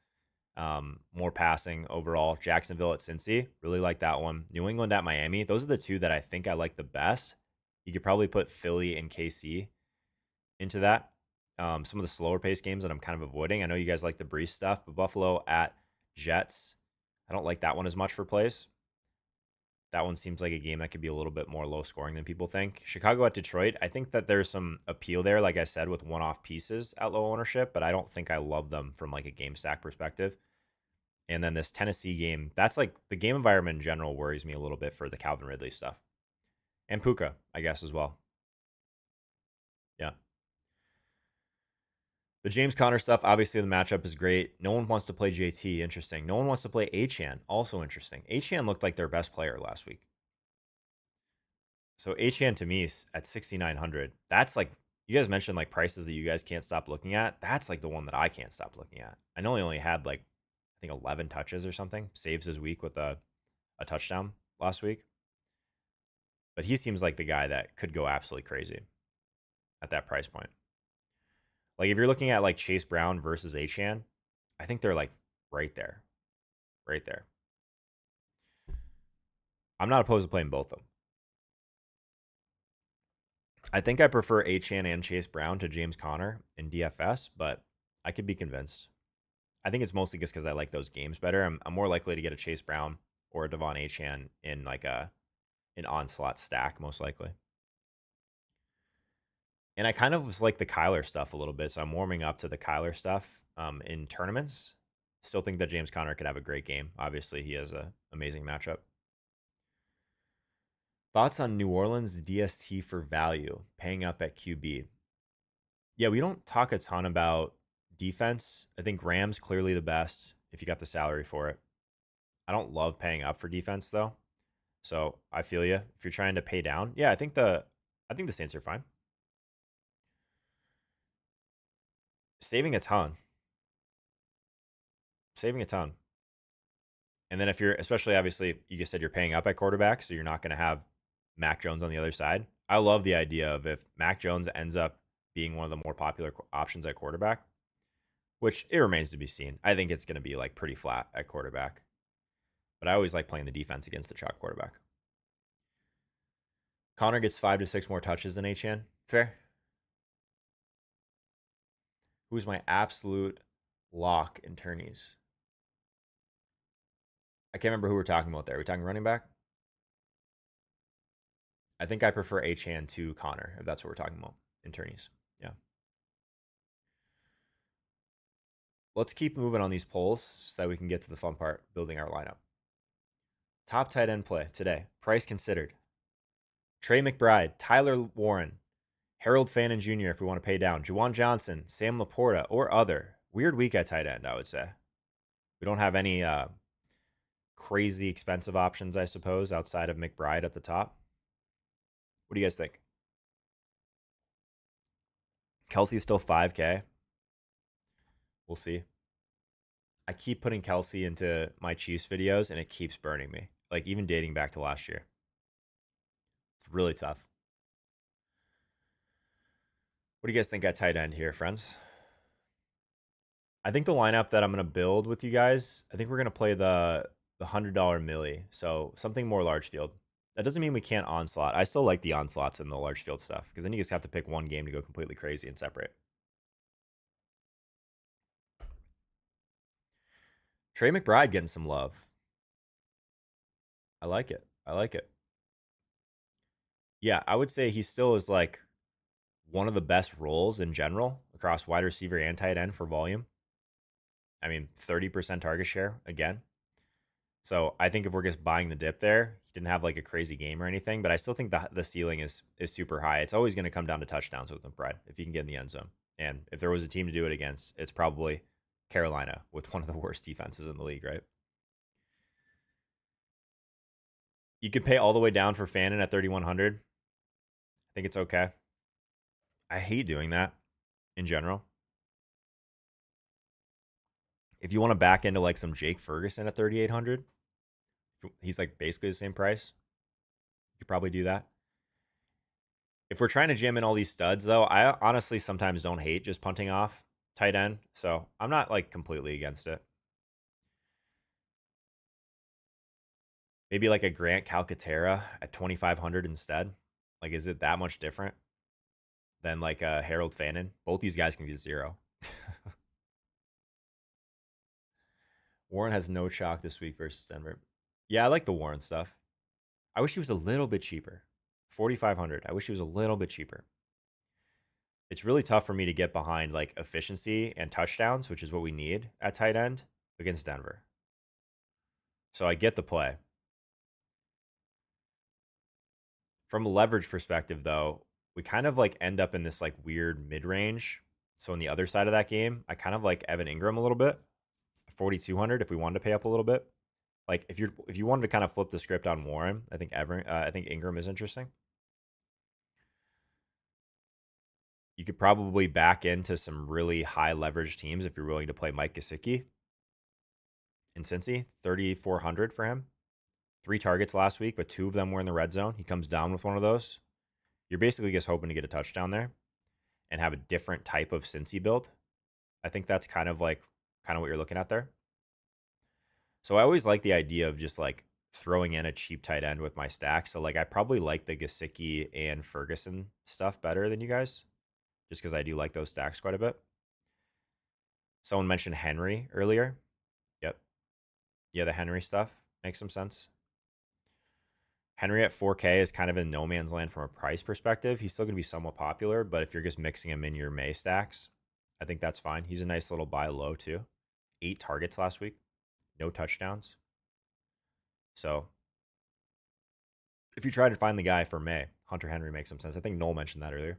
A: more passing overall. Jacksonville at Cincy, really like that one. New England at Miami, those are the two that I think I like the best. You could probably put Philly and KC into that. Some of the slower pace games that I'm kind of avoiding. I know you guys like the Breeze stuff, but Buffalo at Jets, I don't like that one as much for plays. That one seems like a game that could be a little bit more low scoring than people think. Chicago at Detroit, I think that there's some appeal there, like I said, with one-off pieces at low ownership, but I don't think I love them from like a game stack perspective. And then this Tennessee game, that's like the game environment in general worries me a little bit for the Calvin Ridley stuff. And Puka, I guess, as well. Yeah. The James Conner stuff, obviously the matchup is great. No one wants to play JT. Interesting. No one wants to play Achane. Also interesting. Achane looked like their best player last week. So Achane to me at 6,900. That's like, you guys mentioned like prices that you guys can't stop looking at. That's like the one that I can't stop looking at. I know he only had like, I think 11 touches or something. Saves his week with a touchdown last week. But he seems like the guy that could go absolutely crazy at that price point. Like if you're looking at like Chase Brown versus Achane, I think they're like right there. Right there. I'm not opposed to playing both of them. I think I prefer Achane and Chase Brown to James Conner in DFS, but I could be convinced. I think it's mostly just because I like those games better. I'm more likely to get a Chase Brown or a Devon Achane in like an onslaught stack, most likely. And I kind of like the Kyler stuff a little bit, so I'm warming up to the Kyler stuff in tournaments. Still think that James Conner could have a great game. Obviously, he has an amazing matchup. Thoughts on New Orleans DST for value, paying up at QB? Yeah, we don't talk a ton about defense. I think Rams clearly the best if you got the salary for it. I don't love paying up for defense though. So I feel you. If you're trying to pay down, yeah, I think the Saints are fine. Saving a ton. Saving a ton. And then if you're, especially obviously, you just said you're paying up at quarterback, so you're not going to have Mac Jones on the other side. I love the idea of if Mac Jones ends up being one of the more popular options at quarterback, which it remains to be seen. I think it's going to be like pretty flat at quarterback. But I always like playing the defense against the chalk quarterback. Connor gets 5 to 6 more touches than Achane. Fair. Who's my absolute lock in tourneys? I can't remember who we're talking about there. Are we talking running back? I think I prefer Achane to Connor, if that's what we're talking about in tourneys. Yeah. Let's keep moving on these polls so that we can get to the fun part, building our lineup. Top tight end play today. Price considered. Trey McBride, Tyler Warren, Harold Fannin Jr. if we want to pay down, Juwan Johnson, Sam Laporta, or other. Weird week at tight end, I would say. We don't have any crazy expensive options, I suppose, outside of McBride at the top. What do you guys think? Kelsey's still 5K. We'll see. I keep putting Kelsey into my Chiefs videos, and it keeps burning me. Like, even dating back to last year. It's really tough. What do you guys think at tight end here, friends? I think the lineup that I'm going to build with you guys, I think we're going to play the $100 milli. So something more large field. That doesn't mean we can't onslaught. I still like the onslaughts and the large field stuff because then you just have to pick one game to go completely crazy and separate. Trey McBride getting some love. I like it. I like it. Yeah, I would say he still is like one of the best roles in general across wide receiver and tight end for volume. I mean, 30% target share again. So I think if we're just buying the dip there, he didn't have like a crazy game or anything, but I still think the ceiling is super high. It's always going to come down to touchdowns with McBride if he can get in the end zone. And if there was a team to do it against, it's probably Carolina with one of the worst defenses in the league, right? You could pay all the way down for Fannin at 3,100. I think it's okay. I hate doing that in general. If you want to back into like some Jake Ferguson at 3,800, he's like basically the same price. You could probably do that. If we're trying to jam in all these studs, though, I honestly sometimes don't hate just punting off tight end. So I'm not like completely against it. Maybe like a Grant Calcaterra at 2,500 instead. Like, is it that much different than like a Harold Fannin? Both these guys can get 0. Warren has no chalk this week versus Denver. Yeah, I like the Warren stuff. I wish he was a little bit cheaper. 4,500. I wish he was a little bit cheaper. It's really tough for me to get behind like efficiency and touchdowns, which is what we need at tight end against Denver. So I get the play. From a leverage perspective, though, we kind of like end up in this like weird mid range. So on the other side of that game, I kind of like Evan Ingram a little bit, 4,200 if we wanted to pay up a little bit. Like if you wanted to kind of flip the script on Warren, I think Ingram is interesting. You could probably back into some really high leverage teams if you're willing to play Mike Gesicki in Cincy, 3,400 for him. 3 targets last week, but 2 of them were in the red zone. He comes down with one of those. You're basically just hoping to get a touchdown there and have a different type of Cincy build. I think that's kind of what you're looking at there. So I always like the idea of just like throwing in a cheap tight end with my stack. So like I probably like the Gesicki and Ferguson stuff better than you guys, just because I do like those stacks quite a bit. Someone mentioned Henry earlier. Yep. Yeah, the Henry stuff makes some sense. Henry at 4K is kind of in no man's land from a price perspective. He's still going to be somewhat popular, but if you're just mixing him in your May stacks, I think that's fine. He's a nice little buy low too. 8 targets last week, no touchdowns. So if you try to find the guy for May, Hunter Henry makes some sense. I think Noel mentioned that earlier.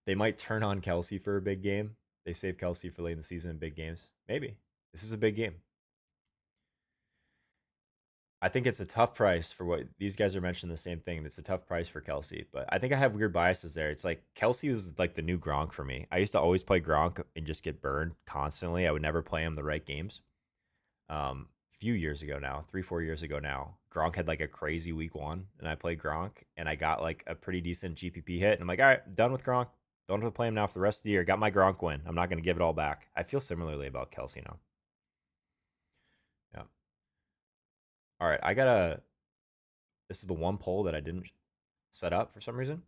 A: They might turn on Kelsey for a big game. They save Kelsey for late in the season in big games. Maybe. This is a big game. I think it's a tough price for what these guys are mentioning the same thing. It's a tough price for Kelsey, but I think I have weird biases there. It's like Kelsey was like the new Gronk for me. I used to always play Gronk and just get burned constantly. I would never play him the right games. Few years ago now, 3-4 years ago now, Gronk had like a crazy week 1, and I played Gronk, and I got like a pretty decent GPP hit, and I'm like, all right, done with Gronk. Don't have to play him now for the rest of the year. Got my Gronk win. I'm not going to give it all back. I feel similarly about Kelsey now. Yeah. All right, this is the one poll that I didn't set up for some reason,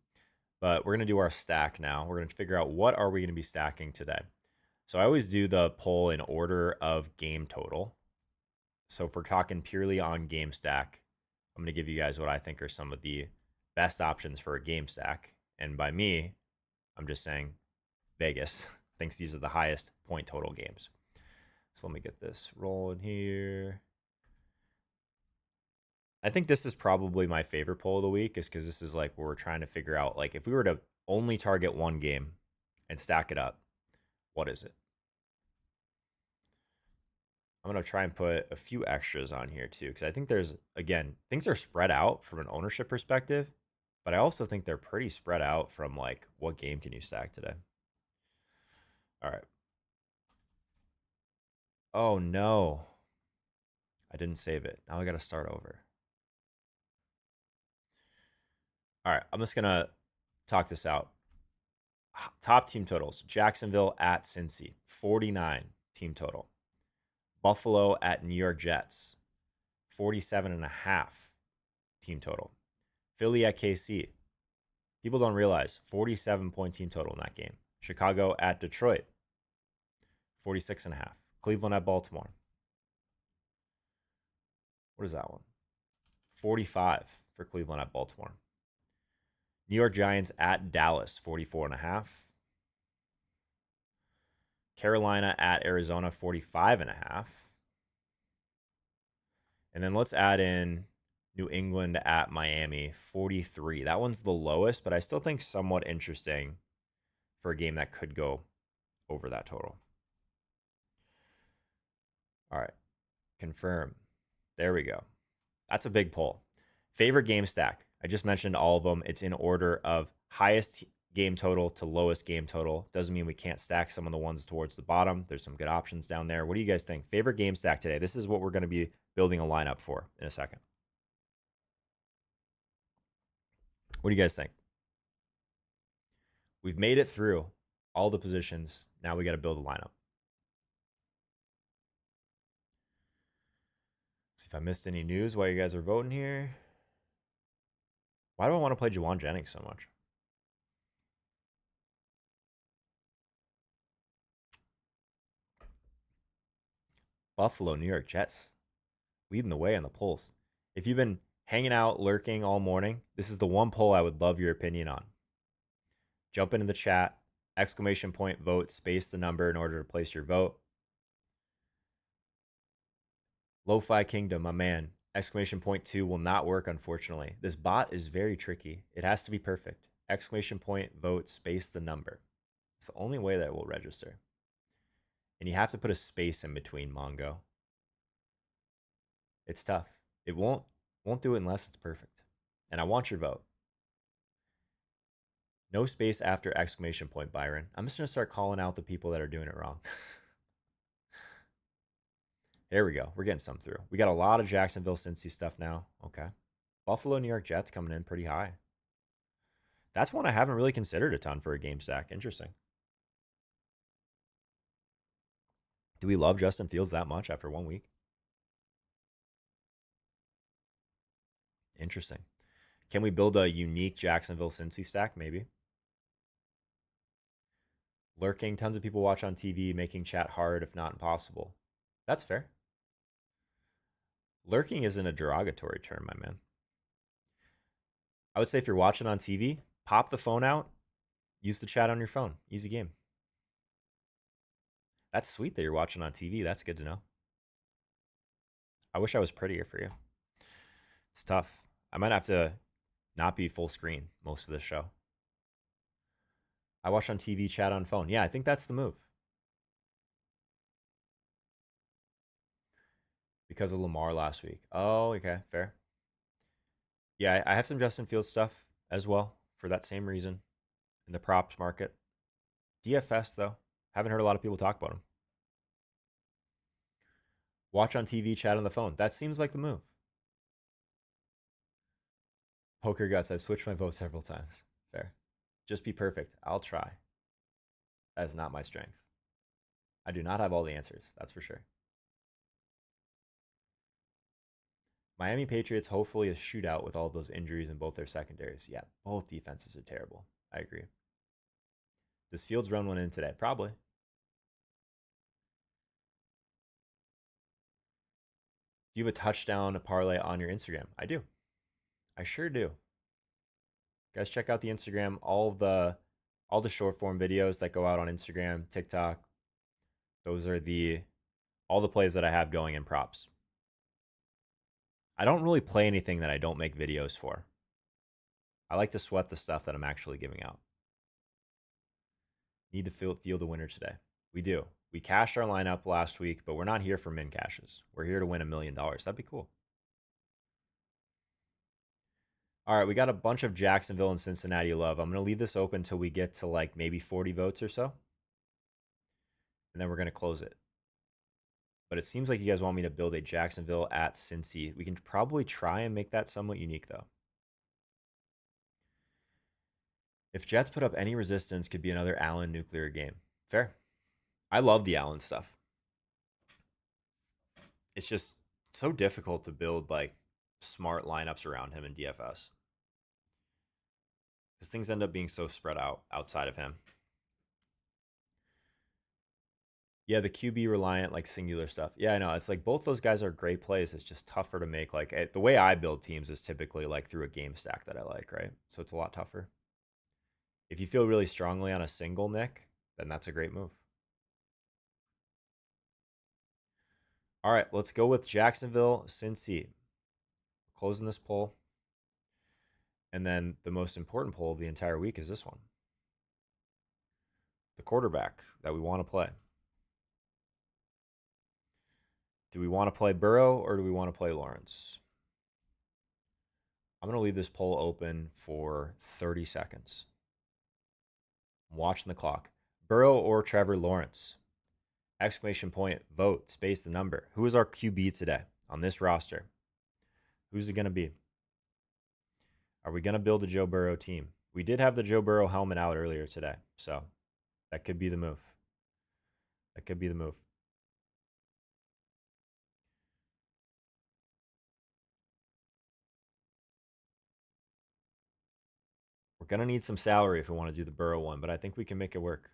A: but we're going to do our stack now. We're going to figure out what are we going to be stacking today. So I always do the poll in order of game total. So if we're talking purely on game stack, I'm going to give you guys what I think are some of the best options for a game stack. And by me, I'm just saying Vegas thinks these are the highest point total games. So let me get this rolling here. I think this is probably my favorite poll of the week, is because this is like where we're trying to figure out, like, if we were to only target one game and stack it up, what is it? I'm going to try and put a few extras on here too, because I think there's, again, things are spread out from an ownership perspective, but I also think they're pretty spread out from like what game can you stack today. All right. Oh no, I didn't save it. Now I got to start over. All right, I'm just going to talk this out. Top team totals: Jacksonville at Cincy, 49 team total. Buffalo at New York Jets, 47.5 team total. Philly at KC. People don't realize 47-point team total in that game. Chicago at Detroit, 46.5. Cleveland at Baltimore. What is that one? 45 for Cleveland at Baltimore. New York Giants at Dallas, 44.5. Carolina at Arizona, 45.5. And then let's add in New England at Miami, 43. That one's the lowest, but I still think somewhat interesting for a game that could go over that total. All right. Confirm. There we go. That's a big poll. Favorite game stack. I just mentioned all of them. It's in order of highest game total to lowest game total. Doesn't mean we can't stack some of the ones towards the bottom. There's some good options down there. What do you guys think? Favorite game stack today? This is what we're going to be building a lineup for in a second. What do you guys think? We've made it through all the positions. Now we got to build a lineup. See if I missed any news while you guys are voting here. Why do I want to play Juwan Jennings so much? Buffalo, New York Jets, leading the way on the polls. If you've been hanging out, lurking all morning, this is the one poll I would love your opinion on. Jump into the chat, exclamation point vote, space the number in order to place your vote. Lo-Fi Kingdom, my man. Exclamation point 2 will not work, unfortunately. This bot is very tricky. It has to be perfect. Exclamation point vote, space the number. It's the only way that it will register. And you have to put a space in between, Mongo. It's tough. It won't do it unless it's perfect. And I want your vote. No space after exclamation point, Byron. I'm just going to start calling out the people that are doing it wrong. There we go. We're getting some through. We got a lot of Jacksonville, Cincy stuff now. Okay. Buffalo, New York Jets coming in pretty high. That's one I haven't really considered a ton for a game stack. Interesting. Do we love Justin Fields that much after 1 week? Interesting. Can we build a unique Jacksonville Cincy stack? Maybe. Lurking. Tons of people watch on TV, making chat hard, if not impossible. That's fair. Lurking isn't a derogatory term, my man. I would say if you're watching on TV, pop the phone out, use the chat on your phone. Easy game. That's sweet that you're watching on TV. That's good to know. I wish I was prettier for you. It's tough. I might have to not be full screen most of the show. I watch on TV, chat on phone. Yeah, I think that's the move. Because of Lamar last week. Oh, okay, fair. Yeah, I have some Justin Fields stuff as well for that same reason in the props market. DFS, though, haven't heard a lot of people talk about him. Watch on TV, chat on the phone. That seems like the move. Poker Guts, I've switched my vote several times. Fair. Just be perfect. I'll try. That is not my strength. I do not have all the answers, that's for sure. Miami Patriots, hopefully a shootout with all those injuries in both their secondaries. Yeah, both defenses are terrible. I agree. Does Fields run one in today? Probably. Do you have a touchdown parlay on your Instagram? I do. I sure do. Guys, check out the Instagram. All the short form videos that go out on Instagram, TikTok. Those are all the plays that I have going in props. I don't really play anything that I don't make videos for. I like to sweat the stuff that I'm actually giving out. Need to field a winner today. We do. We cashed our lineup last week, but we're not here for min cashes. We're here to win $1 million. That'd be cool. All right, we got a bunch of Jacksonville and Cincinnati love. I'm going to leave this open until we get to like maybe 40 votes or so. And then we're going to close it. But it seems like you guys want me to build a Jacksonville at Cincy. We can probably try and make that somewhat unique, though. If Jets put up any resistance, could be another Allen nuclear game. Fair. I love the Allen stuff. It's just so difficult to build like smart lineups around him in DFS. Because things end up being so spread out outside of him. Yeah, the QB reliant, like singular stuff. Yeah, I know. It's like both those guys are great plays. It's just tougher to make. Like the way I build teams is typically like through a game stack that I like, right? So it's a lot tougher. If you feel really strongly on a single, Nick, then that's a great move. All right, let's go with Jacksonville, Cincy. Closing this poll. And then the most important poll of the entire week is this one. The quarterback that we want to play. Do we want to play Burrow or do we want to play Lawrence? I'm going to leave this poll open for 30 seconds. I'm watching the clock. Burrow or Trevor Lawrence? Exclamation point, vote, space the number. Who is our QB today on this roster? Who's it going to be? Are we going to build a Joe Burrow team? We did have the Joe Burrow helmet out earlier today, so that could be the move. That could be the move. We're going to need some salary if we want to do the Burrow one, but I think we can make it work.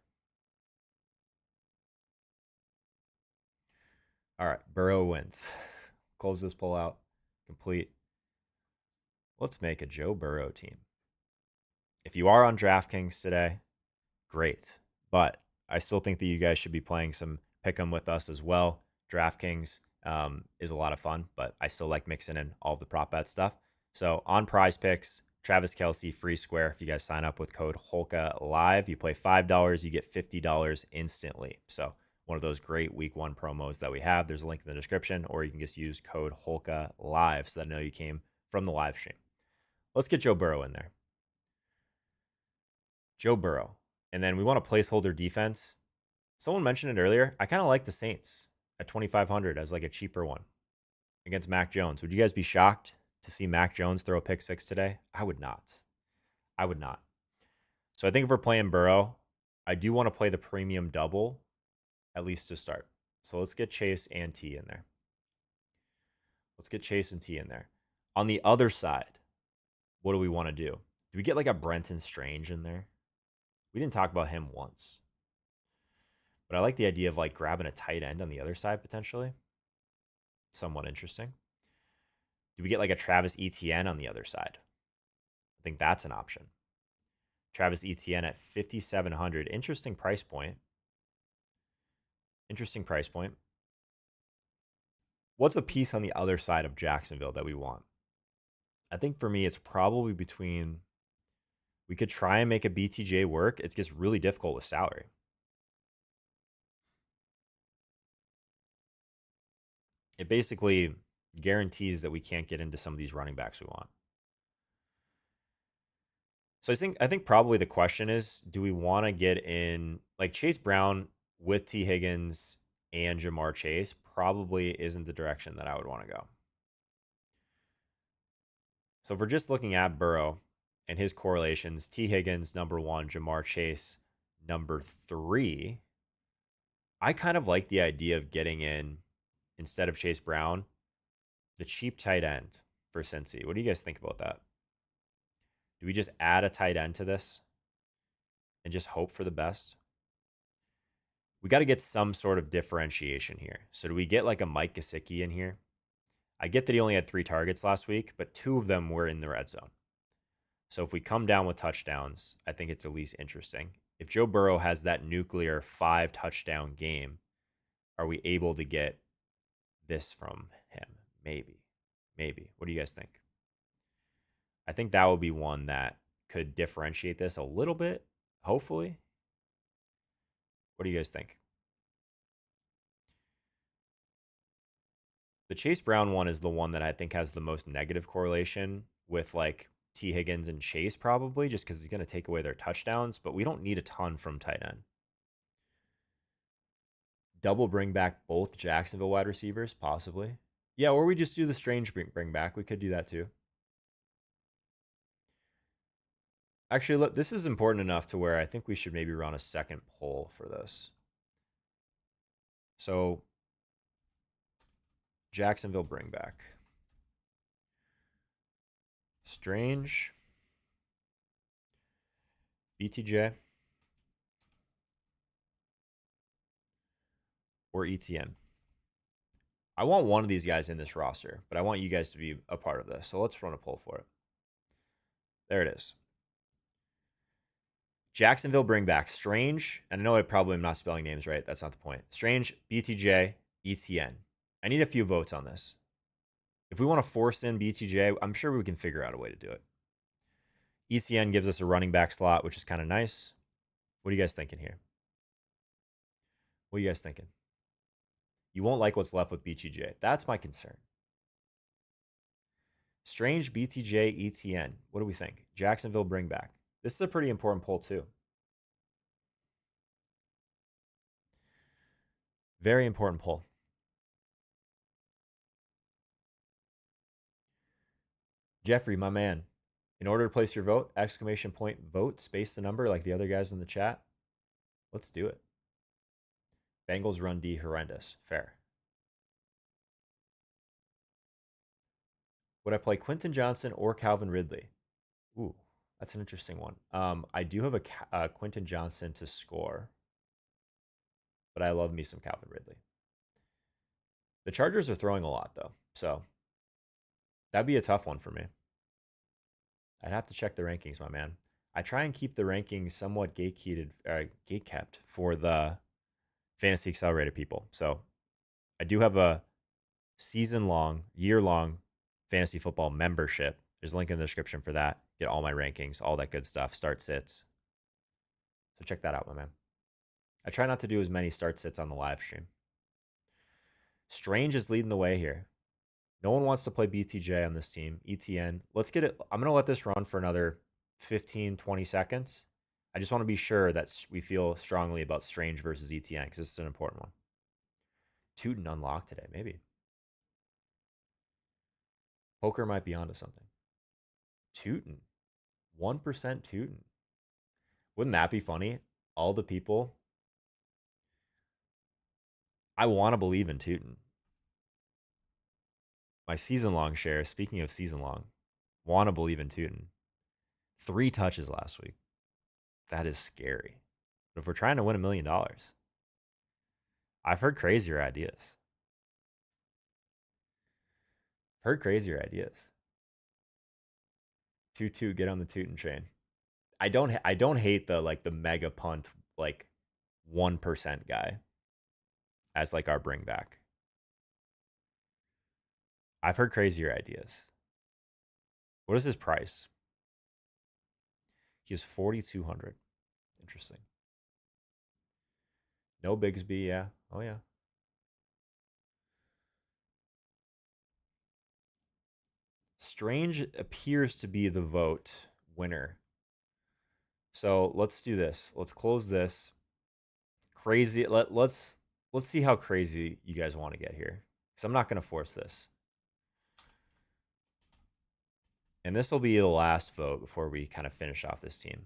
A: All right, Burrow wins. Close this poll out. Complete. Let's make a Joe Burrow team. If you are on DraftKings today, great. But I still think that you guys should be playing some pick'em with us as well. DraftKings is a lot of fun, but I still like mixing in all the prop bet stuff. So on Prize Picks, Travis Kelce free square. If you guys sign up with code Holka Live, you play $5, you get $50 instantly. So one of those great week one promos that we have. There's a link in the description, or you can just use code Holka Live so that I know you came from the live stream. Let's get Joe Burrow in there. Joe Burrow. And then we want a placeholder defense. Someone mentioned it earlier. I kind of like the Saints at 2,500 as like a cheaper one against Mac Jones. Would you guys be shocked to see Mac Jones throw a pick six today? I would not. I would not. So I think if we're playing Burrow, I do want to play the premium double, at least to start. So let's get Chase and T in there. Let's get Chase and T in there. On the other side, what do we want to do? Do we get like a Brenton Strange in there? We didn't talk about him once. But I like the idea of like grabbing a tight end on the other side potentially. Somewhat interesting. Do we get like a Travis Etienne on the other side? I think that's an option. Travis Etienne at 5,700. Interesting price point. Interesting price point. What's a piece on the other side of Jacksonville that we want? I think for me, it's probably between. We could try and make a BTJ work. It gets really difficult with salary. It basically guarantees that we can't get into some of these running backs we want. So I think probably the question is, do we want to get in like Chase Brown with T. Higgins and Jamar Chase? Probably isn't the direction that I would want to go. So if we're just looking at Burrow and his correlations, T. Higgins, number 1, Jamar Chase, number 3, I kind of like the idea of getting in, instead of Chase Brown, the cheap tight end for Cincy. What do you guys think about that? Do we just add a tight end to this and just hope for the best? We got to get some sort of differentiation here. So do we get like a Mike Gesicki in here? I get that he only had 3 targets last week, but 2 of them were in the red zone. So if we come down with touchdowns, I think it's at least interesting. If Joe Burrow has that nuclear 5 touchdown game, are we able to get this from him? Maybe. Maybe. What do you guys think? I think that would be one that could differentiate this a little bit, hopefully. What do you guys think? The Chase Brown one is the one that I think has the most negative correlation with like T. Higgins and Chase, probably, just because he's going to take away their touchdowns, but we don't need a ton from tight end. Double bring back both Jacksonville wide receivers, possibly. Yeah, or we just do the Strange bring back. We could do that too. Actually, look, this is important enough to where I think we should maybe run a second poll for this. So, Jacksonville bring back. Strange. BTJ. Or ETN. I want one of these guys in this roster, but I want you guys to be a part of this. So let's run a poll for it. There it is. Jacksonville bring back Strange. And I know I probably am not spelling names right. That's not the point. Strange, BTJ, ETN. I need a few votes on this. If we want to force in BTJ, I'm sure we can figure out a way to do it. ETN gives us a running back slot, which is kind of nice. What are you guys thinking here? What are you guys thinking? You won't like what's left with BTJ. That's my concern. Strange, BTJ, ETN. What do we think? Jacksonville bring back. This is a pretty important poll too. Very important poll. Jeffrey, my man, in order to place your vote, exclamation point vote, space the number like the other guys in the chat. Let's do it. Bengals run D horrendous. Fair. Would I play Quentin Johnson or Calvin Ridley? Ooh, that's an interesting one. I do have a Quentin Johnson to score, but I love me some Calvin Ridley. The Chargers are throwing a lot though, so that'd be a tough one for me. I'd have to check the rankings, my man. I try and keep the rankings somewhat gate-kept for the Fantasy Accelerated people. So I do have a season-long, year-long fantasy football membership. There's a link in the description for that. Get all my rankings, all that good stuff, start sits. So check that out, my man. I try not to do as many start sits on the live stream. Strange is leading the way here. No one wants to play BTJ on this team. ETN. Let's get it. I'm going to let this run for another 15, 20 seconds. I just want to be sure that we feel strongly about Strange versus ETN because this is an important one. Tootin unlocked today, maybe. Poker might be onto something. Tootin. 1% Tootin. Wouldn't that be funny? All the people. I want to believe in Tootin. My season-long share, speaking of season-long, want to believe in Tootin. 3 touches last week. That is scary. But if we're trying to win $1 million, I've heard crazier ideas. Heard crazier ideas. 2-2, get on the Tootin train. I don't hate the mega punt 1% guy as our bring back. I've heard crazier ideas. What is his price? He is 4,200. Interesting. No Bigsby, yeah. Oh yeah. Strange appears to be the vote winner. So let's do this. Let's close this. Crazy. Let's see how crazy you guys want to get here. Because I'm not going to force this. And this will be the last vote before we kind of finish off this team.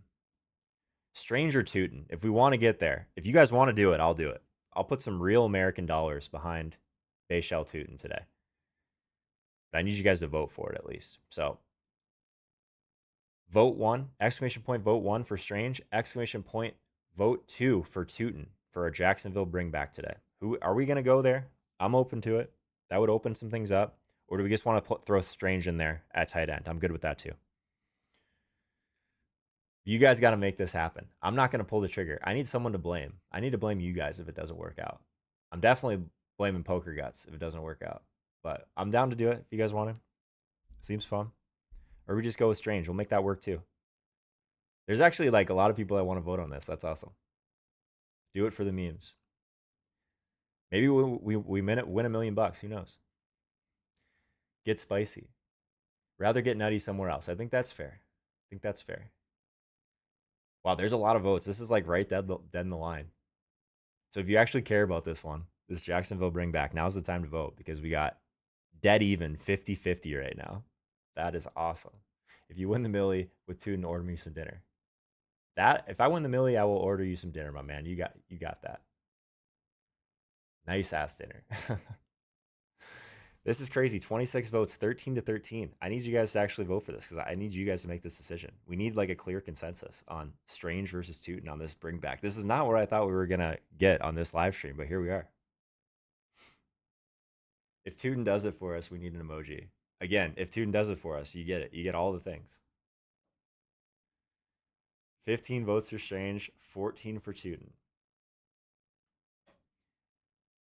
A: Stranger Tootin. If we want to get there, if you guys want to do it, I'll do it. I'll put some real American dollars behind Bayshell Tootin today. But I need you guys to vote for it at least. So vote 1, exclamation point vote 1 for Strange, exclamation point vote 2 for Tootin for a Jacksonville bring back today. Who are we going to go there? I'm open to it. That would open some things up. Or do we just want to throw Strange in there at tight end? I'm good with that too. You guys got to make this happen. I'm not going to pull the trigger. I need someone to blame. I need to blame you guys if it doesn't work out. I'm definitely blaming Poker Guts if it doesn't work out. But I'm down to do it if you guys want to. Seems fun. Or we just go with Strange. We'll make that work too. There's actually a lot of people that want to vote on this. That's awesome. Do it for the memes. Maybe we win $1 million. Who knows? Get spicy. Rather get nutty somewhere else. I think that's fair. Wow, there's a lot of votes. This is right dead in the line. So if you actually care about this one, this Jacksonville bring back, now's the time to vote because we got dead even 50-50 right now. That is awesome. If you win the millie with Tootin, order me some dinner. If I win the millie, I will order you some dinner, my man. You got that. Nice ass dinner. This is crazy. 26 votes, 13-13. I need you guys to actually vote for this because I need you guys to make this decision. We need a clear consensus on Strange versus Tootin on this bring back. This is not what I thought we were gonna get on this live stream, but here we are. If Tootin does it for us, we need an emoji. Again, if Tootin does it for us, you get it. You get all the things. 15 votes for Strange, 14 for Tootin.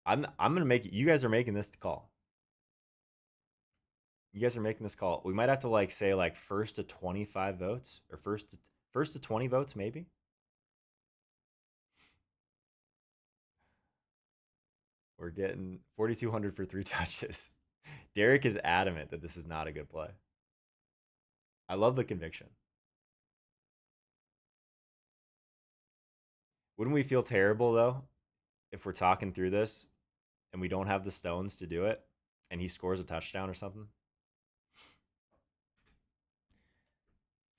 A: I'm gonna make it. You guys are making this call. You guys are making this call. We might have to say first to 25 votes or first to 20 votes maybe. We're getting 4,200 for 3 touches. Derek is adamant that this is not a good play. I love the conviction. Wouldn't we feel terrible though if we're talking through this and we don't have the stones to do it, and he scores a touchdown or something,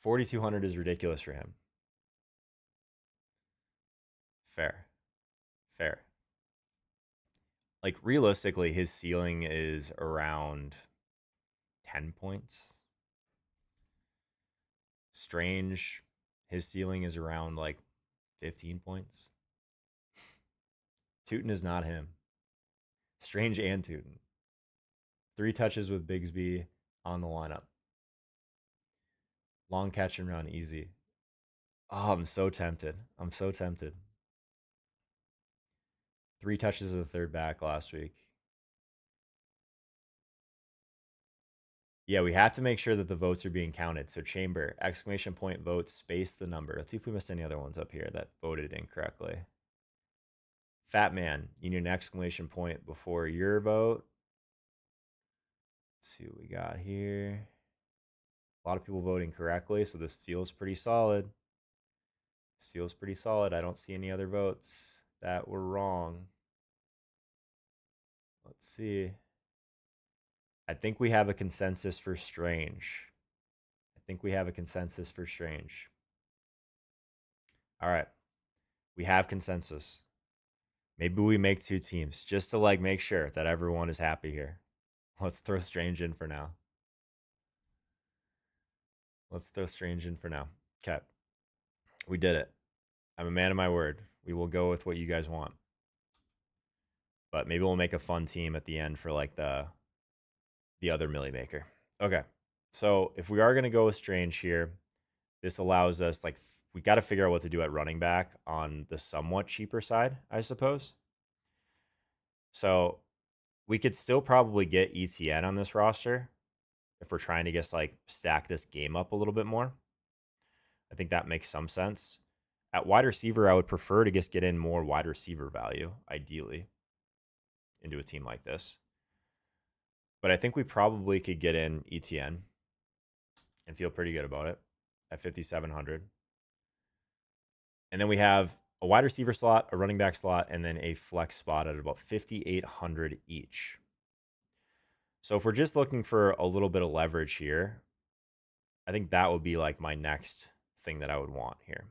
A: 4,200 is ridiculous for him. Fair. Fair. Like, realistically, his ceiling is around 10 points. Strange, his ceiling is around like 15 points. Tootin is not him. Strange and Tootin. 3 touches with Bigsby on the lineup. Long catch and run, easy. Oh, I'm so tempted. I'm so tempted. 3 touches of the third back last week. Yeah, we have to make sure that the votes are being counted. So chamber, exclamation point vote, space the number. Let's see if we missed any other ones up here that voted incorrectly. Fat man, you need an exclamation point before your vote. Let's see what we got here. A lot of people voting correctly, so this feels pretty solid. This feels pretty solid. I don't see any other votes that were wrong. Let's see. I think we have a consensus for Strange. I think we have a consensus for Strange. All right. We have consensus. Maybe we make 2 teams just to like make sure that everyone is happy here. Let's throw Strange in for now. Let's throw Strange in for now. Okay. We did it. I'm a man of my word. We will go with what you guys want. But maybe we'll make a fun team at the end for like the other Millie Maker. Okay. So if we are going to go with Strange here, this allows us, like, we got to figure out what to do at running back on the somewhat cheaper side, I suppose. So we could still probably get ETN on this roster if we're trying to just like stack this game up a little bit more. I think that makes some sense. At wide receiver, I would prefer to just get in more wide receiver value, ideally, into a team like this. But I think we probably could get in ETN and feel pretty good about it at 5,700. And then we have a wide receiver slot, a running back slot, and then a flex spot at about 5,800 each. So if we're just looking for a little bit of leverage here, I think that would be like my next thing that I would want here.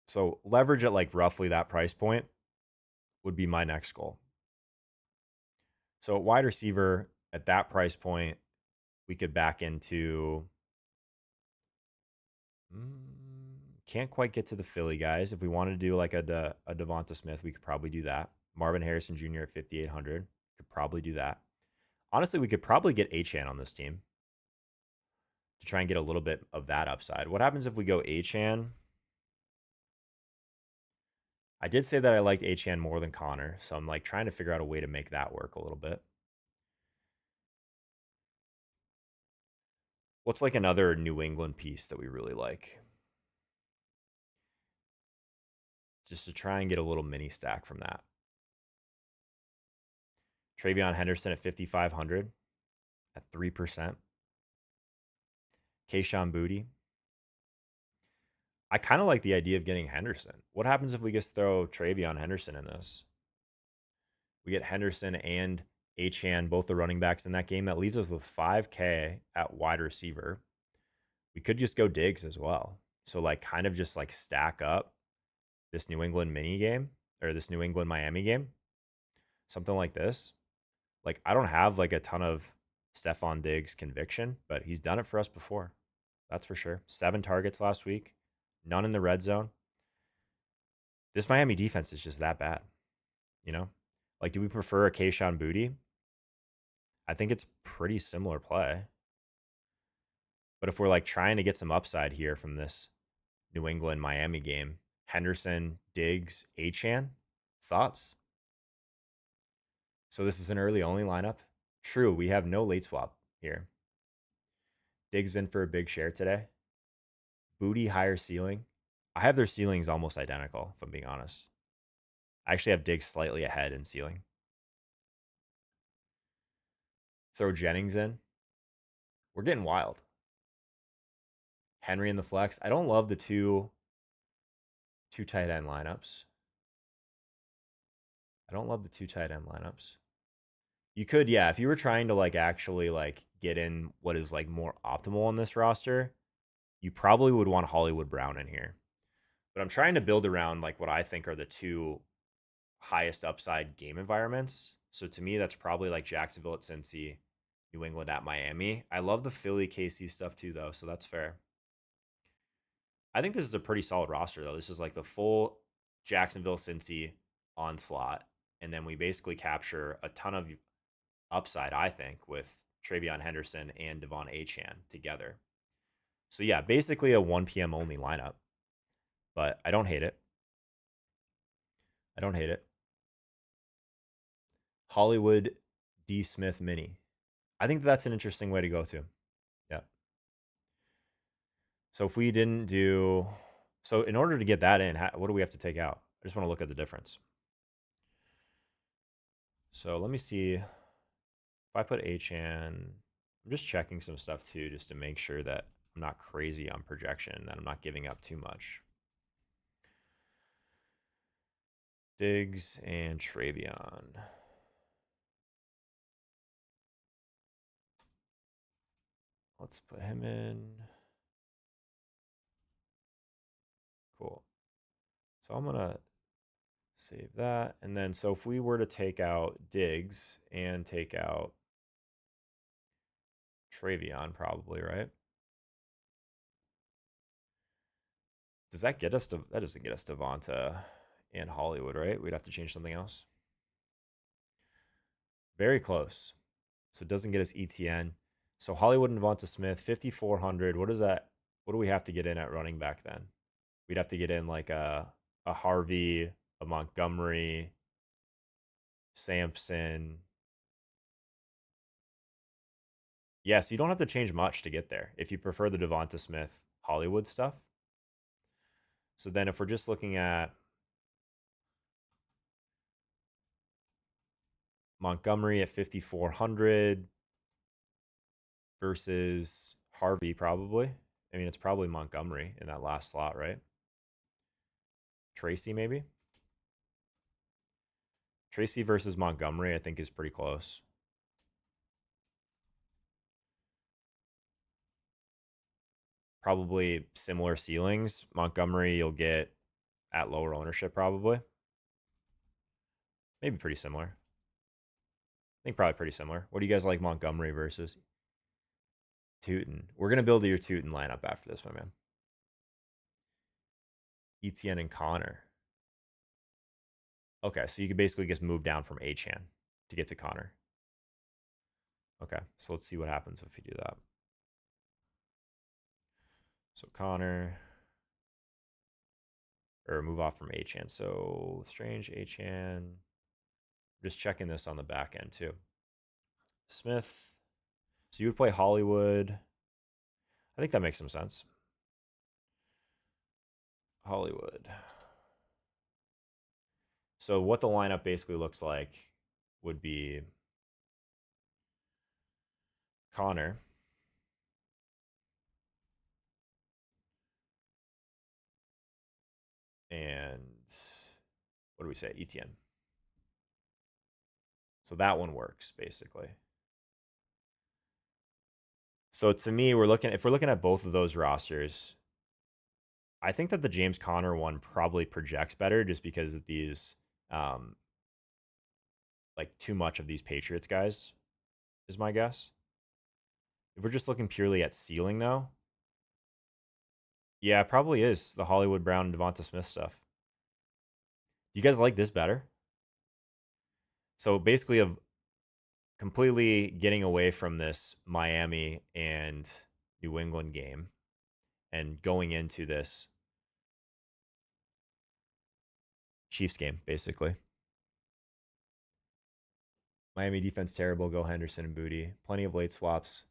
A: So leverage at like roughly that price point would be my next goal. So at wide receiver at that price point, we could back into can't quite get to the Philly guys. If we wanted to do like a Devonta Smith, we could probably do that. Marvin Harrison Jr. at 5,800. Could probably do that. Honestly, we could probably get Achane on this team to try and get a little bit of that upside. What happens if we go Achane? I did say that I liked Achane more than Connor, so I'm like trying to figure out a way to make that work a little bit. What's like another New England piece that we really like? Just to try and get a little mini stack from that. Travion Henderson at 5,500 at 3%. Kayshon Boutte. I kind of like the idea of getting Henderson. What happens if we just throw Travion Henderson in this? We get Henderson and Achane, both the running backs in that game. That leaves us with 5K at wide receiver. We could just go Diggs as well. So like kind of just like stack up this New England mini game or this New England Miami game. Something like this. Like I don't have like a ton of Stephon Diggs conviction, but he's done it for us before. That's for sure. 7 targets last week, none in the red zone. This Miami defense is just that bad, you know? Like, do we prefer a Kayshon Boutte? I think it's pretty similar play. But if we're like trying to get some upside here from this New England Miami game, Henderson, Diggs, Achane, thoughts? So this is an early only lineup. True, we have no late swap here. Diggs in for a big share today. Boutte higher ceiling. I have their ceilings almost identical, if I'm being honest. I actually have Diggs slightly ahead in ceiling. Throw Jennings in. We're getting wild. Henry in the flex. I don't love the two tight end lineups. I don't love the 2 tight end lineups. You could, yeah, if you were trying to like actually like get in what is like more optimal on this roster, you probably would want Hollywood Brown in here. But I'm trying to build around like what I think are the 2 highest upside game environments. So to me, that's probably like Jacksonville at Cincy, New England at Miami. I love the Philly KC stuff too, though, so that's fair. I think this is a pretty solid roster, though. This is like the full Jacksonville Cincy onslaught, and then we basically capture a ton of upside, I think, with Travion Henderson and Devon Achane together. So yeah, basically a 1 p.m. only lineup, but I don't hate it. I don't hate it. Hollywood D. Smith Mini. I think that's an interesting way to go to. Yeah. So if we didn't do, so in order to get that in, what do we have to take out? I just want to look at the difference. So let me see if I put Achane. I'm just checking some stuff too, just to make sure that I'm not crazy on projection, that I'm not giving up too much. Diggs and Travion. Let's put him in. Cool. So I'm going to save that. And then, so if we were to take out Diggs and take out Travion, probably, right? Does that get us to, that doesn't get us Devonta and Hollywood, right? We'd have to change something else. Very close. So it doesn't get us ETN. So Hollywood and Devonta Smith, 5,400. What is that? What do we have to get in at running back then? We'd have to get in like a Harvey, a Montgomery, Sampson. Yes, you don't have to change much to get there if you prefer the Devonta Smith Hollywood stuff. So then if we're just looking at Montgomery at 5,400 versus Harvey, probably. I mean, it's probably Montgomery in that last slot, right? Tracy, maybe? Tracy versus Montgomery, I think, is pretty close. Probably similar ceilings. Montgomery, you'll get at lower ownership, probably. Maybe pretty similar. I think probably pretty similar. What do you guys like Montgomery versus Tootin? We're going to build your Tootin lineup after this, my man. ETN and Connor. Okay, so you could basically just move down from Achane to get to Connor. Okay, so let's see what happens if we do that. So Connor, or move off from Achane. So Strange, Achane. Just checking this on the back end too. Smith. So you would play Hollywood. I think that makes some sense. Hollywood. So what the lineup basically looks like would be Connor, and what do we say? ETN. So that one works basically. So to me, if we're looking at both of those rosters, I think that the James Conner one probably projects better just because of these, like too much of these Patriots guys, is my guess. If we're just looking purely at ceiling, though, yeah, it probably is the Hollywood Brown and Devonta Smith stuff. Do you guys like this better? So basically, of completely getting away from this Miami and New England game and going into this Chiefs game, basically. Miami defense terrible. Go Henderson and Booty. Plenty of late swaps.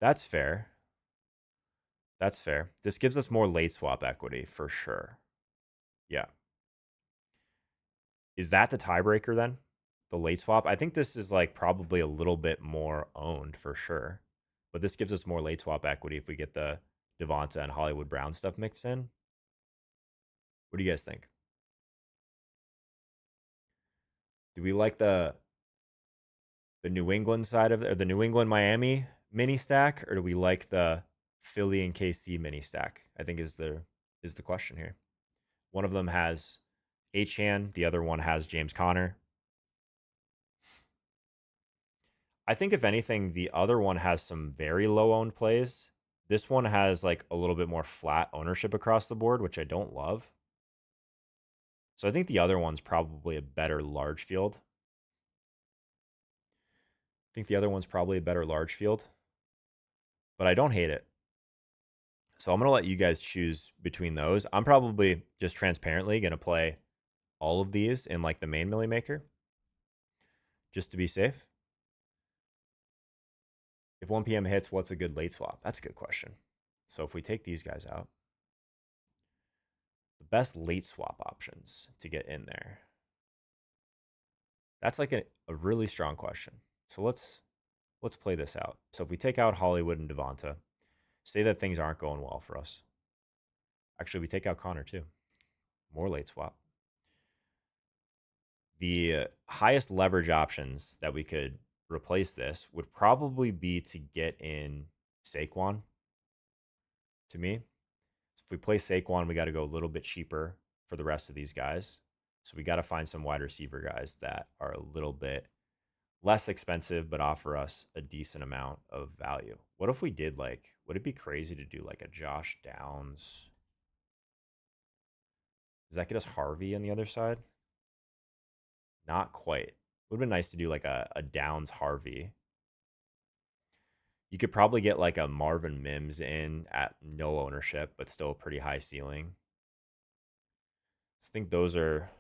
A: That's fair. That's fair. This gives us more late swap equity for sure. Yeah. Is that the tiebreaker then? The late swap? I think this is like probably a little bit more owned for sure. But this gives us more late swap equity if we get the Devonta and Hollywood Brown stuff mixed in. What do you guys think? Do we like the New England side of or the New England Miami mini stack, or do we like the Philly and KC mini stack? I think is the question here. One of them has Achane, the other one has James Conner. I think if anything, the other one has some very low owned plays. This one has like a little bit more flat ownership across the board, which I don't love. So I think the other one's probably a better large field. I think the other one's probably a better large field, but I don't hate it. So I'm going to let you guys choose between those. I'm probably just transparently going to play all of these in like the main Millie Maker just to be safe. If 1 p.m. hits, what's a good late swap? That's a good question. So if we take these guys out, the best late swap options to get in there. That's like a really strong question. So let's play this out. So if we take out Hollywood and Devonta, say that things aren't going well for us. Actually, we take out Connor too. More late swap. The highest leverage options that we could replace this would probably be to get in Saquon, to me. So if we play Saquon, we got to go a little bit cheaper for the rest of these guys. So we got to find some wide receiver guys that are a little bit less expensive, but offer us a decent amount of value. What if we did like, would it be crazy to do like a Josh Downs? Does that get us Harvey on the other side? Not quite. Would have been nice to do like a Downs Harvey. You could probably get like a Marvin Mims in at no ownership, but still a pretty high ceiling. I think those are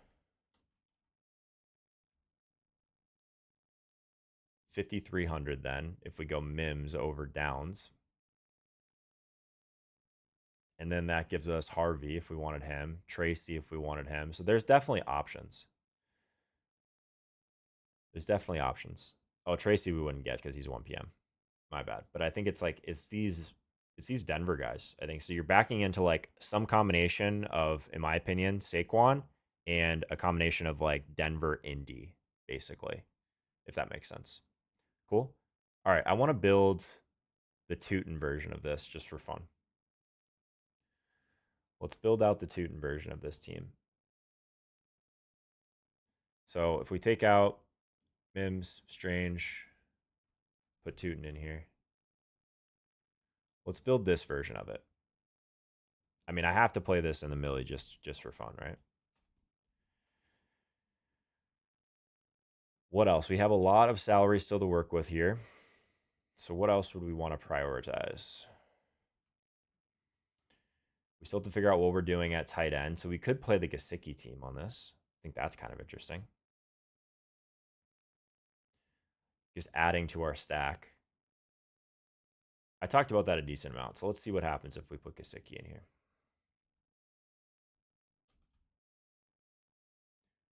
A: 5,300 then if we go Mims over Downs. And then that gives us Harvey if we wanted him, Tracy if we wanted him. So there's definitely options. There's definitely options. Oh, Tracy we wouldn't get because he's 1 p.m. My bad. But I think it's like it's these Denver guys. I think so. You're backing into like some combination of, in my opinion, Saquon and a combination of like Denver Indy, basically, if that makes sense. Cool. All right, I want to build the Tootin version of this just for fun. Let's build out the Tootin version of this team. So if we take out Mims, Strange, put Tootin in here. Let's build this version of it. I mean, I have to play this in the Millie just for fun, right? What else? We have a lot of salary still to work with here. So what else would we want to prioritize? We still have to figure out what we're doing at tight end. So we could play the Gesicki team on this. I think that's kind of interesting. Just adding to our stack. I talked about that a decent amount. So let's see what happens if we put Gesicki in here.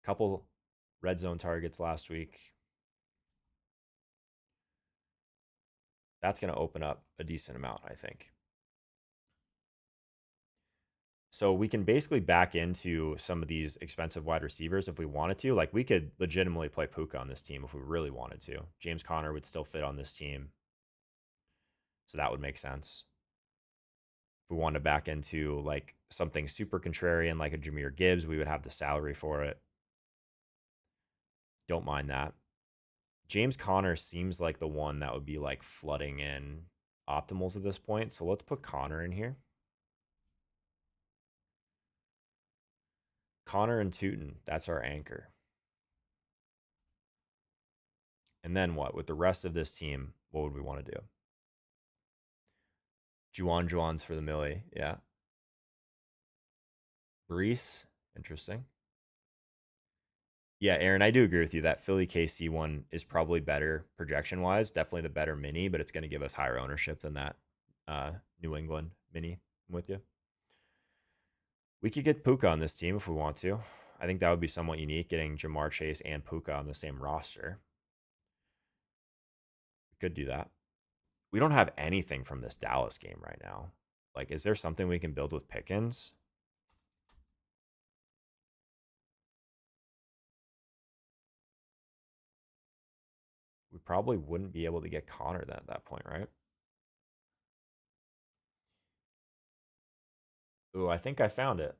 A: Couple red zone targets last week. That's going to open up a decent amount, I think. So we can basically back into some of these expensive wide receivers if we wanted to. Like we could legitimately play Puka on this team if we really wanted to. James Conner would still fit on this team. So that would make sense. If we wanted to back into like something super contrarian like a Jahmyr Gibbs, we would have the salary for it. Don't mind that. James Conner seems like the one that would be like flooding in optimals at this point. So let's put Conner in here. Conner and Tootin, that's our anchor. And then what? With the rest of this team, what would we want to do? Juwan's for the Millie. Yeah. Brees. Interesting. Yeah, Aaron, I do agree with you. That Philly KC one is probably better projection wise. Definitely the better mini, but it's going to give us higher ownership than that New England mini. I'm with you. We could get Puka on this team if we want to. I think that would be somewhat unique, getting Jamar Chase and Puka on the same roster. We could do that. We don't have anything from this Dallas game right now. Like, is there something we can build with Pickens? probably wouldn't be able to get Connor then at that point, right? Ooh, I think I found it.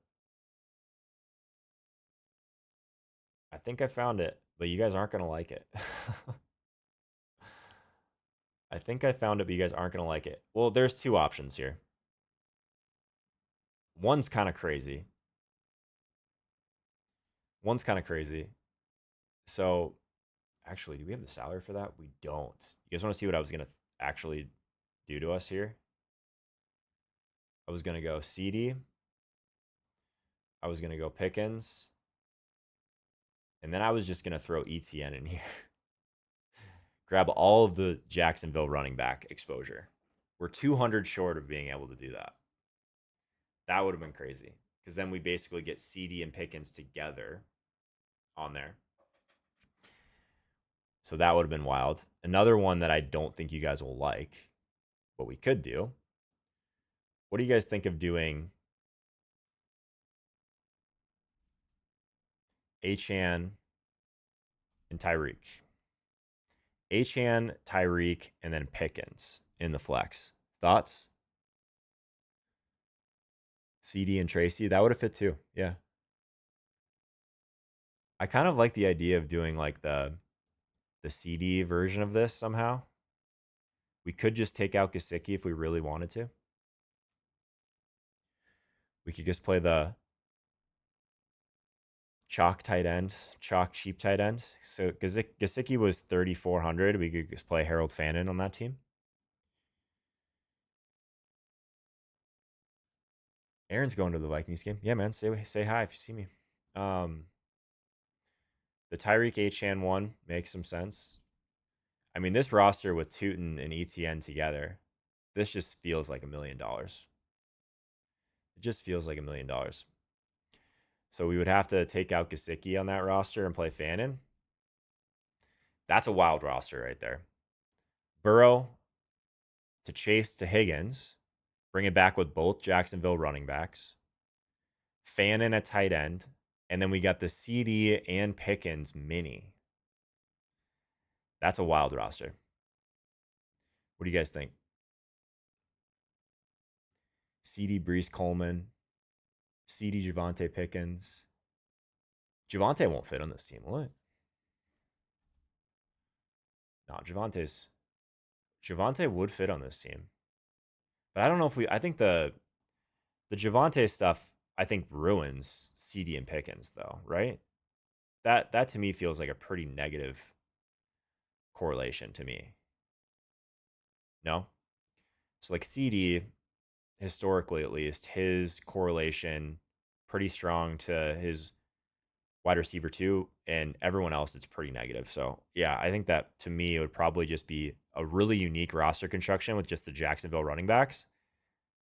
A: I think I found it, but you guys aren't going to like it. I think I found it, but you guys aren't going to like it. Well, there's two options here. One's kind of crazy. One's kind of crazy. So, actually, do we have the salary for that? We don't. You guys want to see what I was going to actually do to us here? I was going to go CD. I was going to go Pickens. And then I was just going to throw ETN in here. Grab all of the Jacksonville running back exposure. We're 200 short of being able to do that. That would have been crazy because then we basically get CD and Pickens together on there. So that would have been wild. Another one that I don't think you guys will like, but we could do. What do you guys think of doing Achane and Tyreek? Achane, Tyreek, and then Pickens in the flex. Thoughts? CD and Tracy, that would have fit too. Yeah. I kind of like the idea of doing like the CD version of this somehow. We could just take out Gesicki if we really wanted to. We could just play the chalk tight end, chalk cheap tight end. So Gesicki was 3,400. We could just play Harold Fannin on that team. Aaron's going to the Vikings game. Yeah, man. Say hi if you see me. The Tyreek Achane one makes some sense. I mean, this roster with Tootin and ETN together, this just feels like $1 million. It just feels like $1 million. So we would have to take out Gesicki on that roster and play Fannin. That's a wild roster right there. Burrow to Chase to Higgins. Bring it back with both Jacksonville running backs. Fannin at tight end. And then we got the CD and Pickens mini. That's a wild roster. What do you guys think? CD Brees Coleman. CD Javonte Pickens. Javonte won't fit on this team, will it? No, Javonte would fit on this team. But I don't know if I think the Javonte stuff, I think ruins CD and Pickens though, right? That to me feels like a pretty negative correlation to me. No? So like CD, historically at least, his correlation pretty strong to his wide receiver too, and everyone else it's pretty negative. So yeah, I think that to me it would probably just be a really unique roster construction with just the Jacksonville running backs,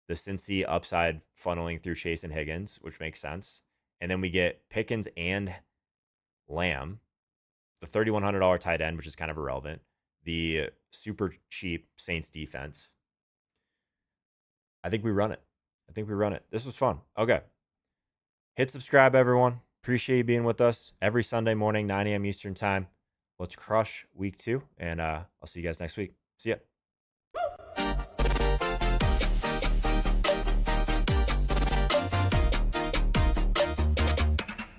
A: the Cincy upside funneling through Chase and Higgins, which makes sense, and then we get Pickens and Lamb, the $3,100 tight end, which is kind of irrelevant, the super cheap Saints defense. I think we run it. This was fun. Okay. Hit subscribe, everyone. Appreciate you being with us every Sunday morning, 9 a.m. Eastern time. Let's crush week 2, and I'll see you guys next week. See ya.